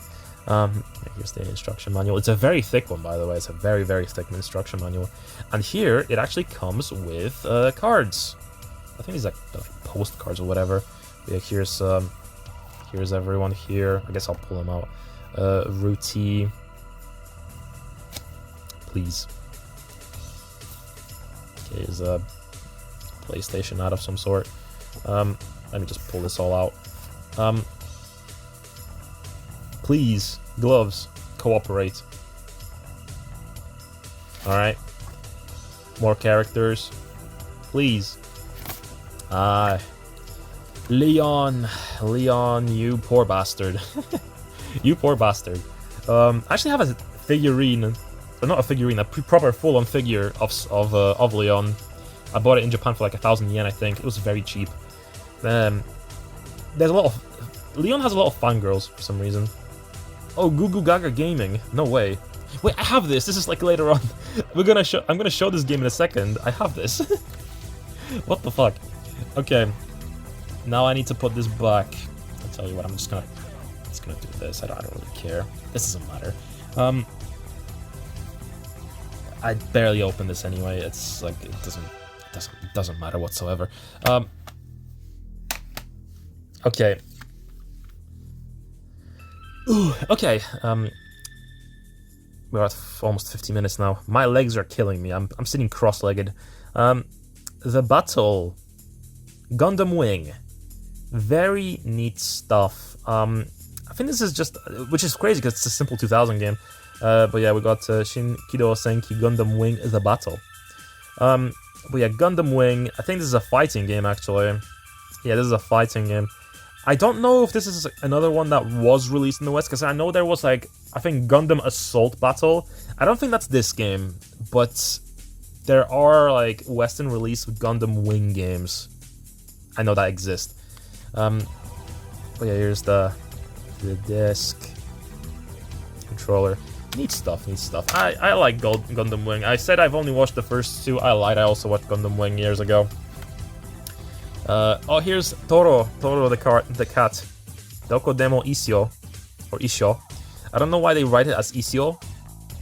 Here's the instruction manual. It's a very thick one, by the way. It's a very thick instruction manual. And here, it actually comes with cards. I think these are like postcards or whatever. Yeah, here's everyone here. I guess I'll pull them out. Ruti. Please. Okay, here's a PlayStation ad of some sort. Let me just pull this all out. Please, gloves, cooperate. Alright. More characters. Please. Leon, you poor bastard. You poor bastard. I actually have a figurine, not a figurine, a proper full-on figure of Leon. I bought it in Japan for like 1,000 yen, I think. It was very cheap. There's a lot of... Leon has a lot of fangirls for some reason. Oh, Goo Goo Gaga Gaming. No way. Wait, I have this. This is like later on. I'm gonna show this game in a second. I have this. What the fuck? Okay. Now I need to put this back. I'll tell you what. I'm just gonna do this. I don't really care. This doesn't matter. I barely opened this anyway. It's like it doesn't matter whatsoever. Okay. Ooh, okay, we're at almost 50 minutes now. My legs are killing me. I'm sitting cross-legged. The Battle. Gundam Wing. Very neat stuff. I think this is just... Which is crazy because it's a simple 2000 game. But yeah, we got Shin Kido Senki Gundam Wing The Battle. But yeah, Gundam Wing. I think this is a fighting game, actually. Yeah, this is a fighting game. I don't know if this is another one that was released in the West, because I know there was like, I think Gundam Assault Battle. I don't think that's this game, but there are like Western released Gundam Wing games. I know that exist. But yeah, here's the disc. Controller. Neat stuff. I like Gundam Wing. I said I've only watched the first two. I lied, I also watched Gundam Wing years ago. Oh, here's Toro the cat. Doko demo Isio, or Isho. I don't know why they write it as Isio.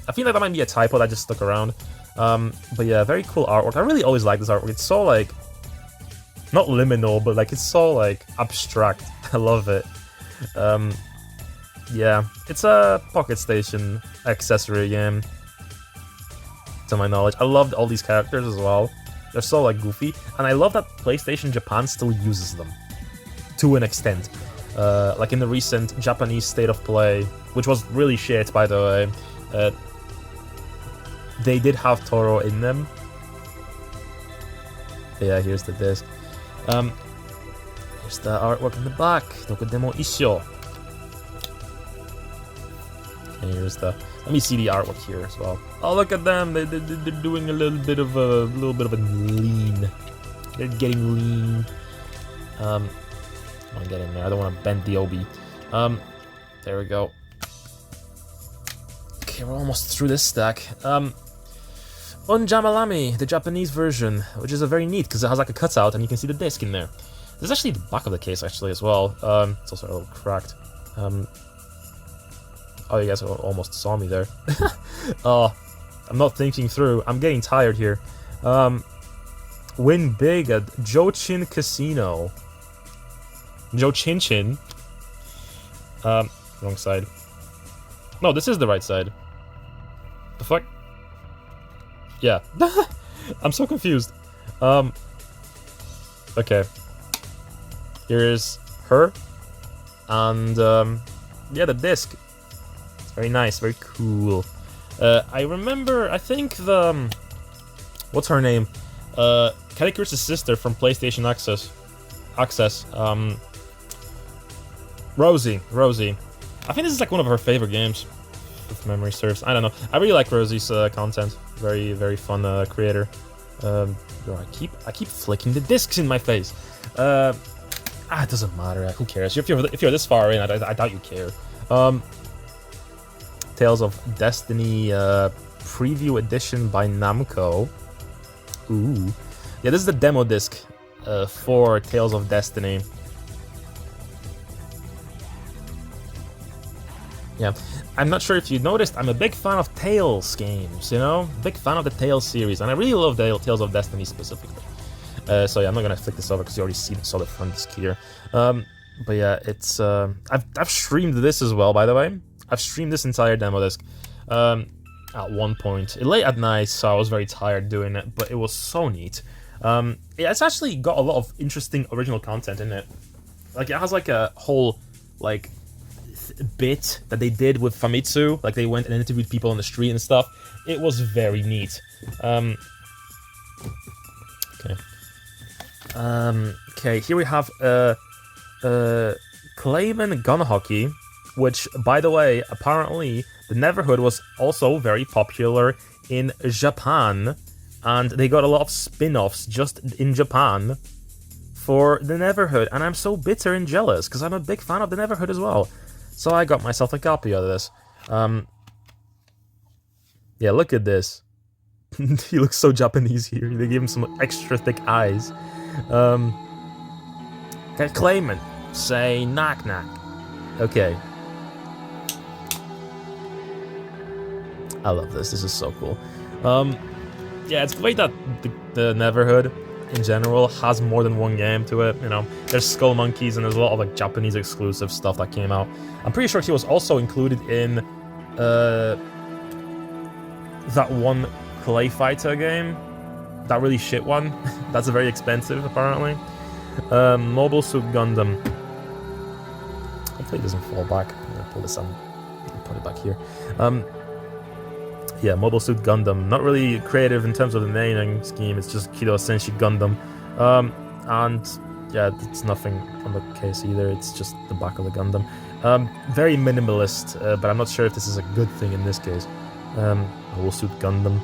I feel like that might be a typo that just stuck around. But yeah, very cool artwork. I really always like this artwork. It's so like, not liminal, but like it's so like abstract. I love it. Yeah, it's a Pocket Station accessory game, to my knowledge. I loved all these characters as well. They're so like goofy, and I love that PlayStation Japan still uses them to an extent. Like in the recent Japanese State of Play, which was really shit, by the way. They did have Toro in them. But yeah, here's the disc. Here's the artwork in the back. Doko demo Isho. And here's the. Let me see the artwork here as well. Oh, look at them! They're doing a little bit of a lean. They're getting lean. I want to get in there. I don't want to bend the obi. There we go. Okay, we're almost through this stack. Unjamalami, the Japanese version, which is a very neat because it has like a cutout and you can see the disc in there. There's actually the back of the case actually as well. It's also a little cracked. Oh, you guys almost saw me there. Oh, I'm not thinking through. I'm getting tired here. Win big at Jochin Casino. Jochin. Wrong side. No, this is the right side. The fuck? Yeah. I'm so confused. Okay. Here's her. And, yeah, the disc. It's very nice, very cool. I remember, I think the... what's her name? Kelly Curtis's sister from PlayStation Access. Rosie. I think this is like one of her favorite games, if memory serves. I don't know. I really like Rosie's content. Very, very fun creator. Yo, I keep flicking the discs in my face. It doesn't matter. Who cares? If you're this far in, I doubt you care. Tales of Destiny preview edition by Namco. Ooh, yeah, this is the demo disc for Tales of Destiny. Yeah, I'm not sure if you noticed, I'm a big fan of Tales games, you know? Big fan of the Tales series, and I really love the Tales of Destiny specifically. So yeah, I'm not gonna flick this over because you already saw the front disc here. But yeah, it's I've streamed this as well, by the way. I've streamed this entire demo disc at one point. Late at night, so I was very tired doing it, but it was so neat. It's actually got a lot of interesting original content in it. Like, it has like a whole like bit that they did with Famitsu, like they went and interviewed people on the street and stuff. It was very neat. Okay, here we have Clayman Gun Hockey, which, by the way, apparently the Neverhood was also very popular in Japan, and they got a lot of spin-offs just in Japan for the Neverhood, and I'm so bitter and jealous because I'm a big fan of the Neverhood as well. So I got myself a copy of this. Yeah, look at this. He looks so Japanese here. They gave him some extra thick eyes. Clayman, say knock knock. Okay. I love this. This is so cool. Yeah, it's great that the Neverhood in general has more than one game to it. You know, there's Skull Monkeys and there's a lot of like Japanese exclusive stuff that came out. I'm pretty sure he was also included in that one Clay Fighter game, that really shit one. That's very expensive apparently. Mobile Suit Gundam. Hopefully it doesn't fall back. I'm gonna pull this on, put it back here. Yeah, Mobile Suit Gundam. Not really creative in terms of the naming scheme, it's just Kido Senshi Gundam. And yeah, it's nothing on the case either, it's just the back of the Gundam. Very minimalist, but I'm not sure if this is a good thing in this case. Mobile Suit Gundam.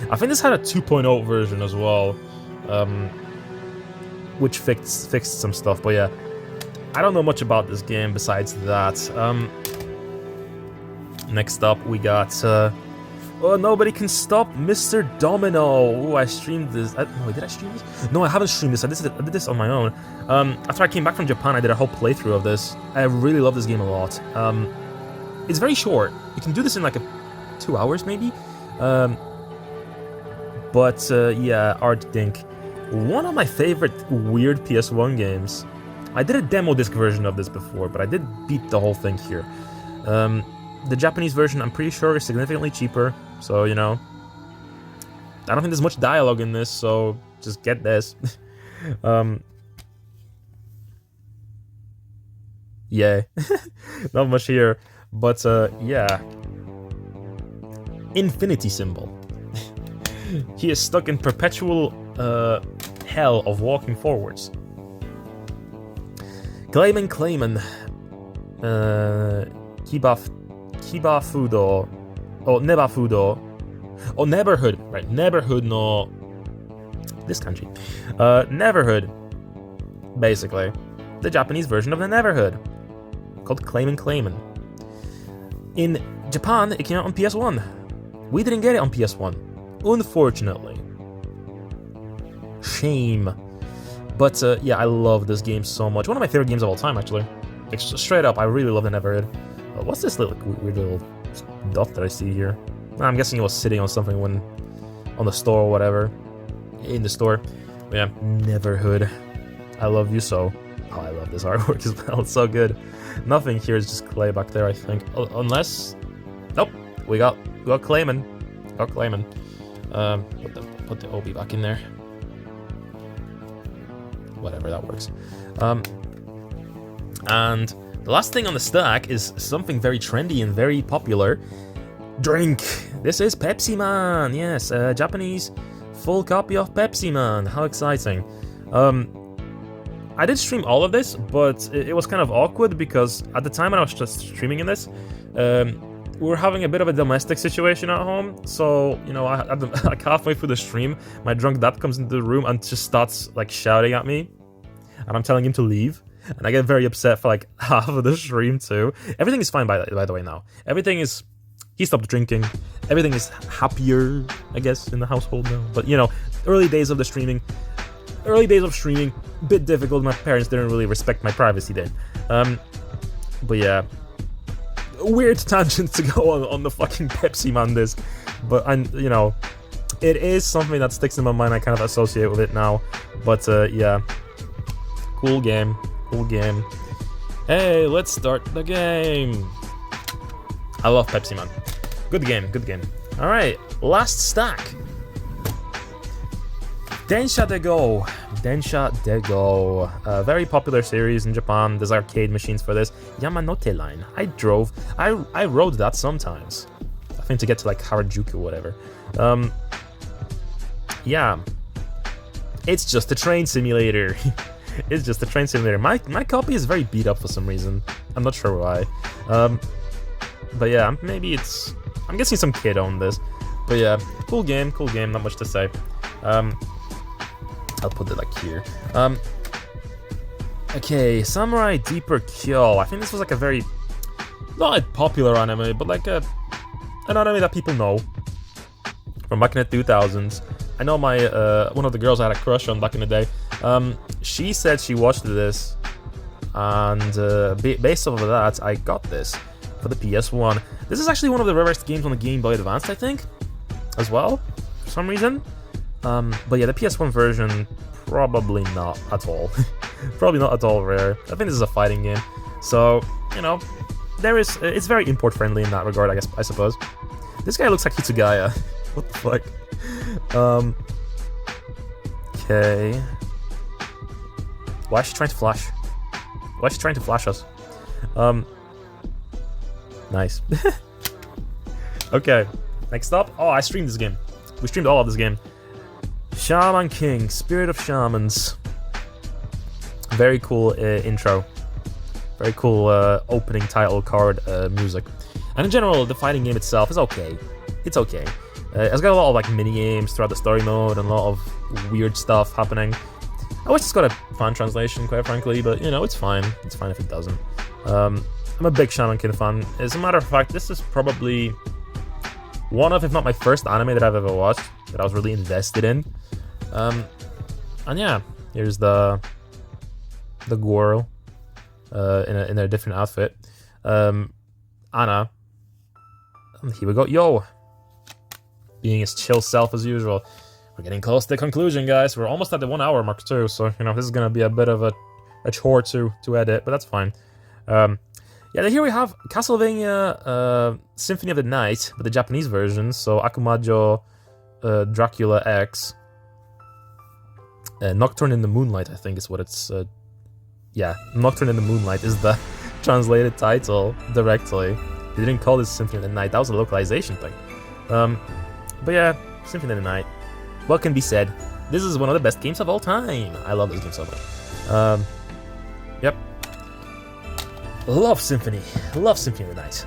I think this had a 2.0 version as well, which fixed some stuff, but yeah. I don't know much about this game besides that. Next up, we got... oh, Nobody Can Stop Mr. Domino. Oh, I streamed this. Wait, did I stream this? No, I haven't streamed this. I did this on my own. After I came back from Japan, I did a whole playthrough of this. I really love this game a lot. It's very short. You can do this in like 2 hours, maybe. But yeah, Art Dink. One of my favorite weird PS1 games. I did a demo disc version of this before, but I did beat the whole thing here. The Japanese version, I'm pretty sure, is significantly cheaper, so, you know. I don't think there's much dialogue in this, so just get this. Yeah, not much here, but, yeah. Infinity Symbol. He is stuck in perpetual, hell of walking forwards. Clayman, Kibafudo, or Nebafudo, or Neverhood, right? Neverhood no... this kanji. Neverhood, basically. The Japanese version of the Neverhood, called Clayman. In Japan, it came out on PS1. We didn't get it on PS1, unfortunately. Shame. But yeah, I love this game so much. One of my favorite games of all time, actually. Like, straight up, I really love the Neverhood. What's this little weird little dot that I see here? I'm guessing it was sitting on something when on the store or whatever. In the store. But yeah, Neverhood. I love you so. Oh, I love this artwork as well. It's so good. Nothing here is just clay back there, I think. Unless... nope. We got Clayman. Got Clayman. Put the OB back in there. Whatever, that works. And the last thing on the stack is something very trendy and very popular. Drink! This is Pepsi Man! Yes, Japanese full copy of Pepsi Man. How exciting. I did stream all of this, but it was kind of awkward because at the time when I was just streaming in this, we were having a bit of a domestic situation at home. So, you know, like halfway through the stream, my drunk dad comes into the room and just starts like shouting at me. And I'm telling him to leave. And I get very upset for like half of the stream too. Everything is fine by the way now. Everything is... He stopped drinking. Everything is happier, I guess, in the household now. But, you know, early days of streaming, bit difficult. My parents didn't really respect my privacy then. But yeah, weird tangent to go on the fucking Pepsi Man disc. But, you know, it is something that sticks in my mind. I kind of associate with it now. But, yeah, cool game. Hey, let's start the game. I love Pepsi Man. Good game. Alright, last stack. Densha de Go. Very popular series in Japan. There's arcade machines for this. Yamanote Line. I rode that sometimes. I think to get to like Harajuku or whatever. Yeah. It's just a train simulator. My copy is very beat up for some reason. I'm not sure why. But yeah, maybe it's... I'm guessing some kid owned this. But yeah, cool game, not much to say. I'll put it like here. Okay, Samurai Deeper Kill. I think this was like a very... not a popular anime, but like an anime that people know. From back in the 2000s. I know my one of the girls I had a crush on back in the day. She said she watched this. And based off of that, I got this. For the PS1. This is actually one of the rarest games on the Game Boy Advance, I think, as well, for some reason. But yeah, the PS1 version, probably not at all. Probably not at all rare. I think this is a fighting game. So, you know, it's very import-friendly in that regard, I suppose. This guy looks like Hitsugaya. What the fuck? Okay. Why is she trying to flash? Why is she trying to flash us? Nice. Okay, next up. Oh, I streamed this game. We streamed all of this game. Shaman King, Spirit of Shamans. Very cool intro. Very cool opening title card music. And in general, the fighting game itself is okay. It's okay. It's got a lot of like mini games throughout the story mode and a lot of weird stuff happening. I wish it's got a fan translation, quite frankly, but you know, it's fine. It's fine if it doesn't. I'm a big Shaman King fan. As a matter of fact, this is probably one of, if not my first anime that I've ever watched, that I was really invested in. And yeah, here's the girl in a different outfit. Anna. And here we go. Yo! Being his chill self as usual. We're getting close to the conclusion, guys. We're almost at the 1 hour mark too, so you know this is gonna be a bit of a chore to edit, but that's fine. Yeah, here we have Castlevania Symphony of the Night, but the Japanese version, so Akumajo Dracula X. Nocturne in the Moonlight, I think is what it's... yeah, Nocturne in the Moonlight is the translated title directly. They didn't call this Symphony of the Night, that was a localization thing. But yeah, Symphony of the Night. What can be said? This is one of the best games of all time. I love this game so much. Yep. Love Symphony of the Night.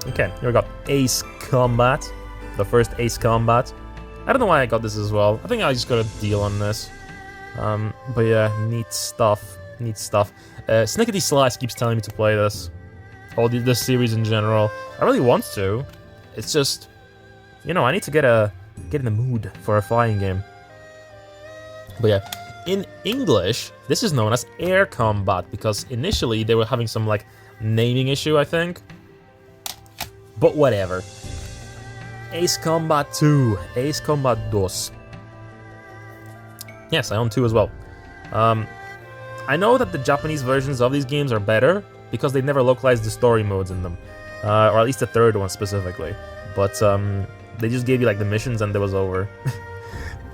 Okay, here we got Ace Combat. The first Ace Combat. I don't know why I got this as well. I think I just got a deal on this. But yeah, neat stuff. Snickety Slice keeps telling me to play this. Or this series in general. I really want to. It's just, you know, I need to get in the mood for a fighting game. But yeah. In English, this is known as Air Combat, because initially they were having some, like, naming issue, I think. But whatever. Ace Combat 2. Ace Combat 2. Yes, I own 2 as well. I know that the Japanese versions of these games are better, because they never localized the story modes in them. Or at least the third one specifically. But, They just gave you like the missions and it was over.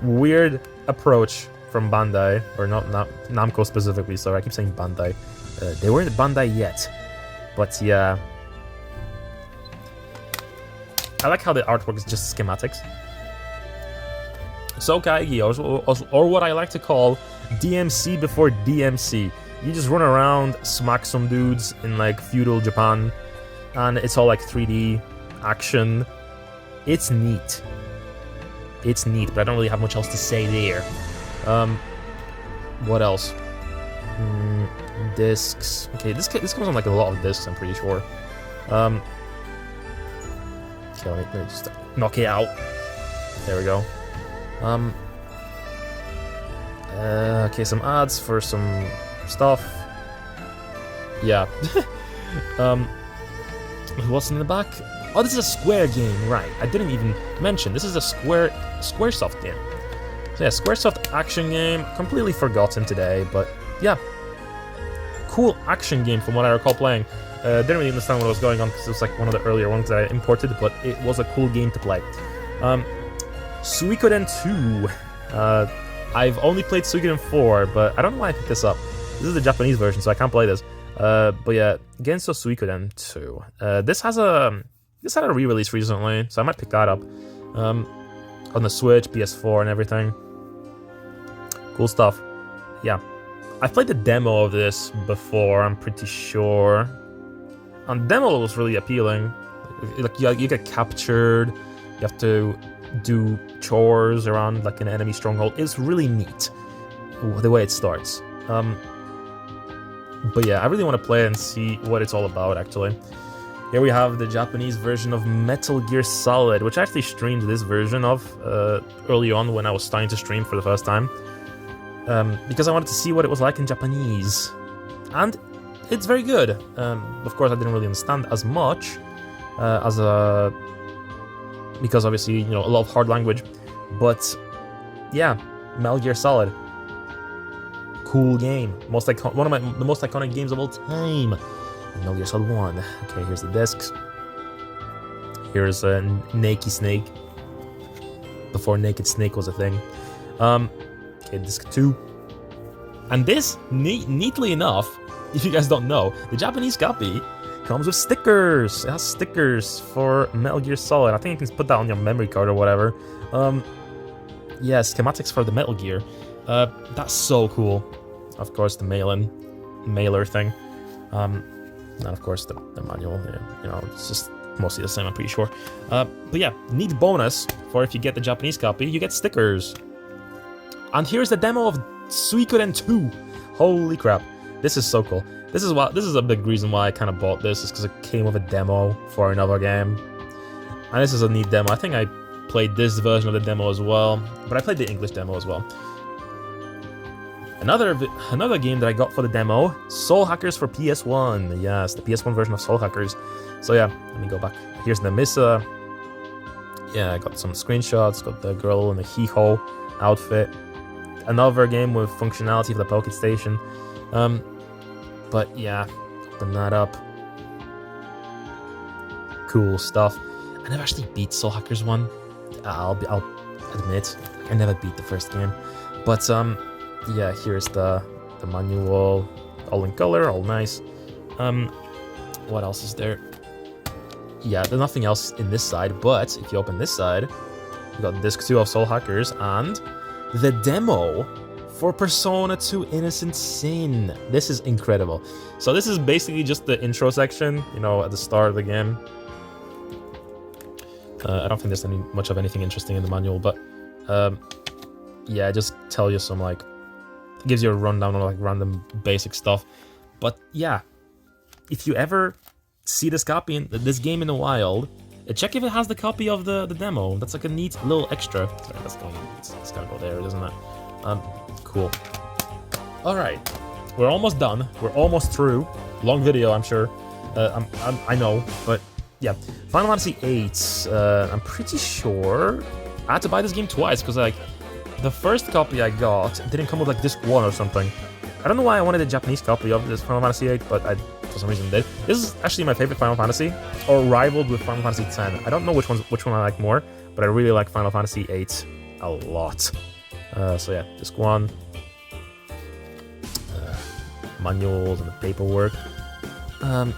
Weird approach from Bandai, or not Namco specifically. Sorry, I keep saying Bandai. They weren't Bandai yet, but yeah. I like how the artwork is just schematics. Sokaigi, or what I like to call DMC before DMC. You just run around, smack some dudes in like feudal Japan, and it's all like 3D action. It's neat. It's neat, but I don't really have much else to say there. What else? Discs. Okay, this comes on like a lot of discs, I'm pretty sure. Okay, let me just knock it out. There we go. Okay, some ads for some stuff. Yeah. What's in the back? Oh, this is a Square game, right? I didn't even mention this is a Squaresoft game. So yeah, Squaresoft action game. Completely forgotten today, but yeah, cool action game from what I recall playing. Didn't really understand what was going on because it was like one of the earlier ones that I imported, but it was a cool game to play. Suikoden 2. I've only played Suikoden 4, but I don't know why I picked this up. This is the Japanese version, so I can't play this. But yeah, Genso Suikoden 2. This had a re-release recently, so I might pick that up. On the Switch, PS4, and everything. Cool stuff. Yeah. I've played the demo of this before, I'm pretty sure. And the demo was really appealing. Like you get captured, you have to do chores around like an enemy stronghold. It's really neat the way it starts. But yeah, I really want to play and see what it's all about, actually. Here we have the Japanese version of Metal Gear Solid, which I actually streamed this version of early on when I was starting to stream for the first time. Because I wanted to see what it was like in Japanese. And it's very good. Of course, I didn't really understand as much because obviously, you know, a lot of hard language. But yeah, Metal Gear Solid. Cool game. One of the most iconic games of all time. Metal Gear Solid 1. Okay, here's the discs. Here's a Naked Snake. Before Naked Snake was a thing. Okay, disc 2. And this, neatly enough, if you guys don't know, the Japanese copy comes with stickers. It has stickers for Metal Gear Solid. I think you can put that on your memory card or whatever. Yeah, schematics for the Metal Gear. That's so cool. Of course, the mailer thing. And of course the manual. Yeah, you know, it's just mostly the same, I'm pretty sure. But yeah, neat bonus for if you get the Japanese copy, you get stickers. And here's the demo of Suikoden 2. Holy crap, this is so cool. This is a big reason why I kind of bought this, is because it came with a demo for another game. And this is a neat demo. I think I played this version of the demo as well, but I played the English demo as well. Another game that I got for the demo, Soul Hackers for PS1. Yes, the PS1 version of Soul Hackers. So yeah, let me go back. Here's Namisa. Yeah, I got some screenshots. Got the girl in the hee-ho outfit. Another game with functionality for the Pocket Station. But yeah, open that up. Cool stuff. I never actually beat Soul Hackers 1. I'll admit, I never beat the first game. But yeah, here's the manual, all in color, all nice. What else is there? Yeah, there's nothing else in this side, but if you open this side, you got disc 2 of Soul Hackers and the demo for Persona 2 Innocent Sin. This is incredible. So this is basically just the intro section, you know, at the start of the game. I don't think there's much of anything interesting in the manual, but yeah, just tell you some like, gives you a rundown on like random basic stuff. But yeah, if you ever see this copy in this game in the wild, check if it has the copy of the demo. That's like a neat little extra. Sorry, it's gotta go there, doesn't it? Cool. All right, we're almost done. We're almost through. Long video, I'm sure. I know, but yeah, Final Fantasy VIII. I'm pretty sure I had to buy this game twice because like the first copy I got didn't come with like disc 1 or something. I don't know why I wanted a Japanese copy of this Final Fantasy VIII, but I for some reason did. This is actually my favorite Final Fantasy, or rivaled with Final Fantasy X. I don't know which one I like more, but I really like Final Fantasy VIII a lot. So yeah, disc 1. Manuals and the paperwork. So yeah,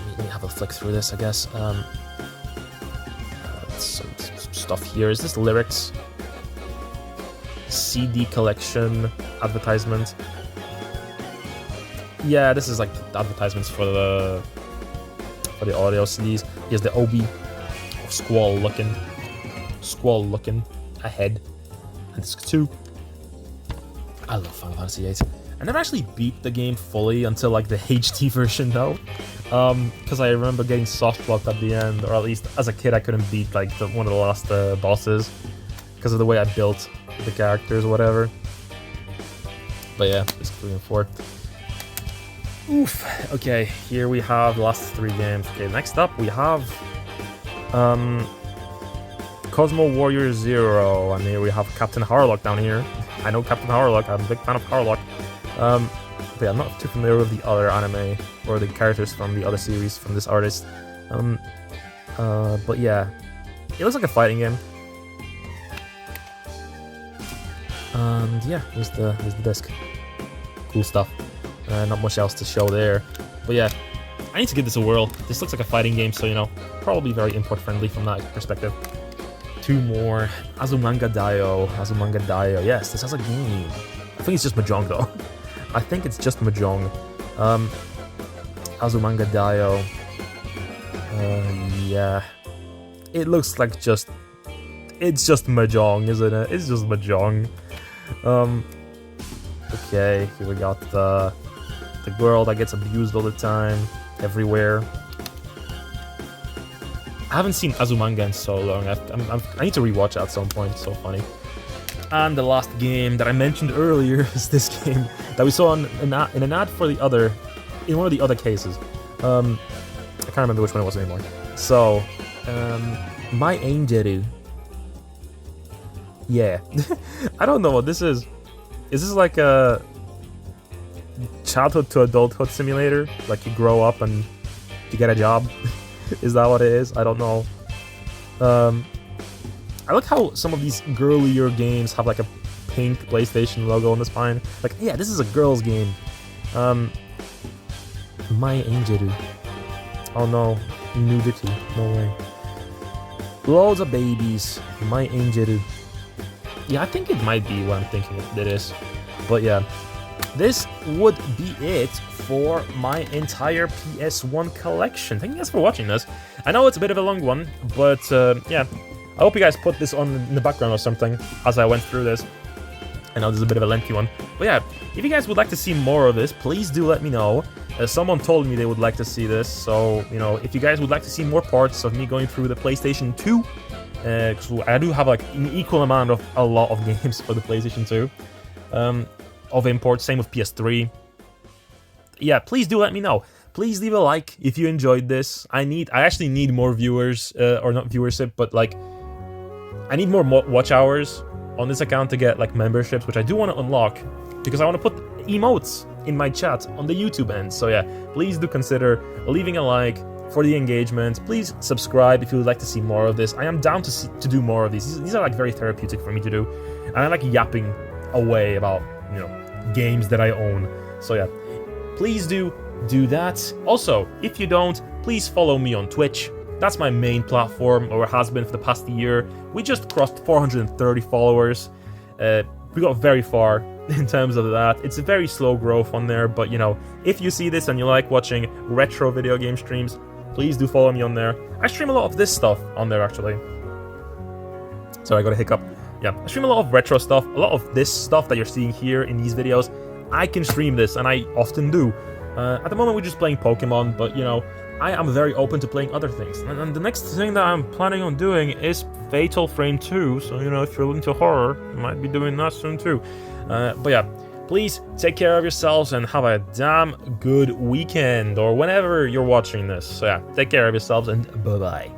let me have a flick through this, I guess. Some stuff here. Is this lyrics? CD collection advertisement. Yeah, this is like advertisements for the audio CDs. Here's the OB of Squall looking ahead. And disc 2. I love Final Fantasy VIII. I never actually beat the game fully until like the HD version though, because I remember getting soft-locked at the end, or at least as a kid I couldn't beat like one of the last bosses because of the way I built the characters or whatever. But yeah, disc 3 and 4. Oof. Okay, here we have the last 3 games. Okay, next up we have Cosmo Warrior 0, and here we have Captain Harlock down here. I know Captain Harlock, I'm a big fan of Harlock. But yeah, I'm not too familiar with the other anime or the characters from the other series from this artist. But yeah, it looks like a fighting game. And yeah, here's the disc. Cool stuff. Not much else to show there. But yeah, I need to give this a whirl. This looks like a fighting game, so you know, probably very import friendly from that perspective. 2 more. Azumanga Daioh. Yes, this has a game. I think it's just Mahjong though. I think it's just Mahjong. Azumanga Daioh. Yeah. It looks like it's just Mahjong, isn't it? It's just Mahjong. Okay, here we got the girl that gets abused all the time, everywhere. I haven't seen Azumanga in so long. I need to rewatch it at some point. It's so funny. And the last game that I mentioned earlier is this game that we saw in an ad for in one of the other cases. I can't remember which one it was anymore. So, My Angeru. Yeah. I don't know what this is. Is this like a childhood to adulthood simulator? Like you grow up and you get a job? Is that what it is? I don't know. I like how some of these girlier games have like a pink PlayStation logo on the spine. Like, yeah, this is a girl's game. My Angeru. Oh no, nudity. No way. Loads of babies. My Angeru. Yeah, I think it might be what I'm thinking it is. But yeah, this would be it for my entire PS1 collection. Thank you guys for watching this. I know it's a bit of a long one, but yeah, I hope you guys put this on in the background or something as I went through this. I know this is a bit of a lengthy one, but yeah, if you guys would like to see more of this, please do let me know. Someone told me they would like to see this, so, you know, if you guys would like to see more parts of me going through the PlayStation 2, because I do have like an equal amount of a lot of games for the PlayStation 2 of imports, same with PS3. Yeah, please do let me know. Please leave a like if you enjoyed this. I actually need more viewers, or not viewership, but like, I need more watch hours on this account to get like memberships, which I do want to unlock, because I want to put emotes in my chat on the YouTube end. So yeah, please do consider leaving a like for the engagement. Please subscribe if you would like to see more of this. I am down to do more of these. These are like very therapeutic for me to do, and I like yapping away about, you know, games that I own. So yeah, please do that. Also, if you don't, please follow me on Twitch. That's my main platform, or has been for the past year. We just crossed 430 followers. We got very far in terms of that. It's a very slow growth on there, but you know, if you see this and you like watching retro video game streams, please do follow me on there. I stream a lot of this stuff on there, actually. Sorry, I got a hiccup. Yeah, I stream a lot of retro stuff, a lot of this stuff that you're seeing here in these videos. I can stream this, and I often do. At the moment, we're just playing Pokemon, but you know, I am very open to playing other things. And the next thing that I'm planning on doing is Fatal Frame 2, so you know, if you're into horror, I might be doing that soon too. But yeah, please take care of yourselves and have a damn good weekend, or whenever you're watching this. So yeah, take care of yourselves and bye-bye.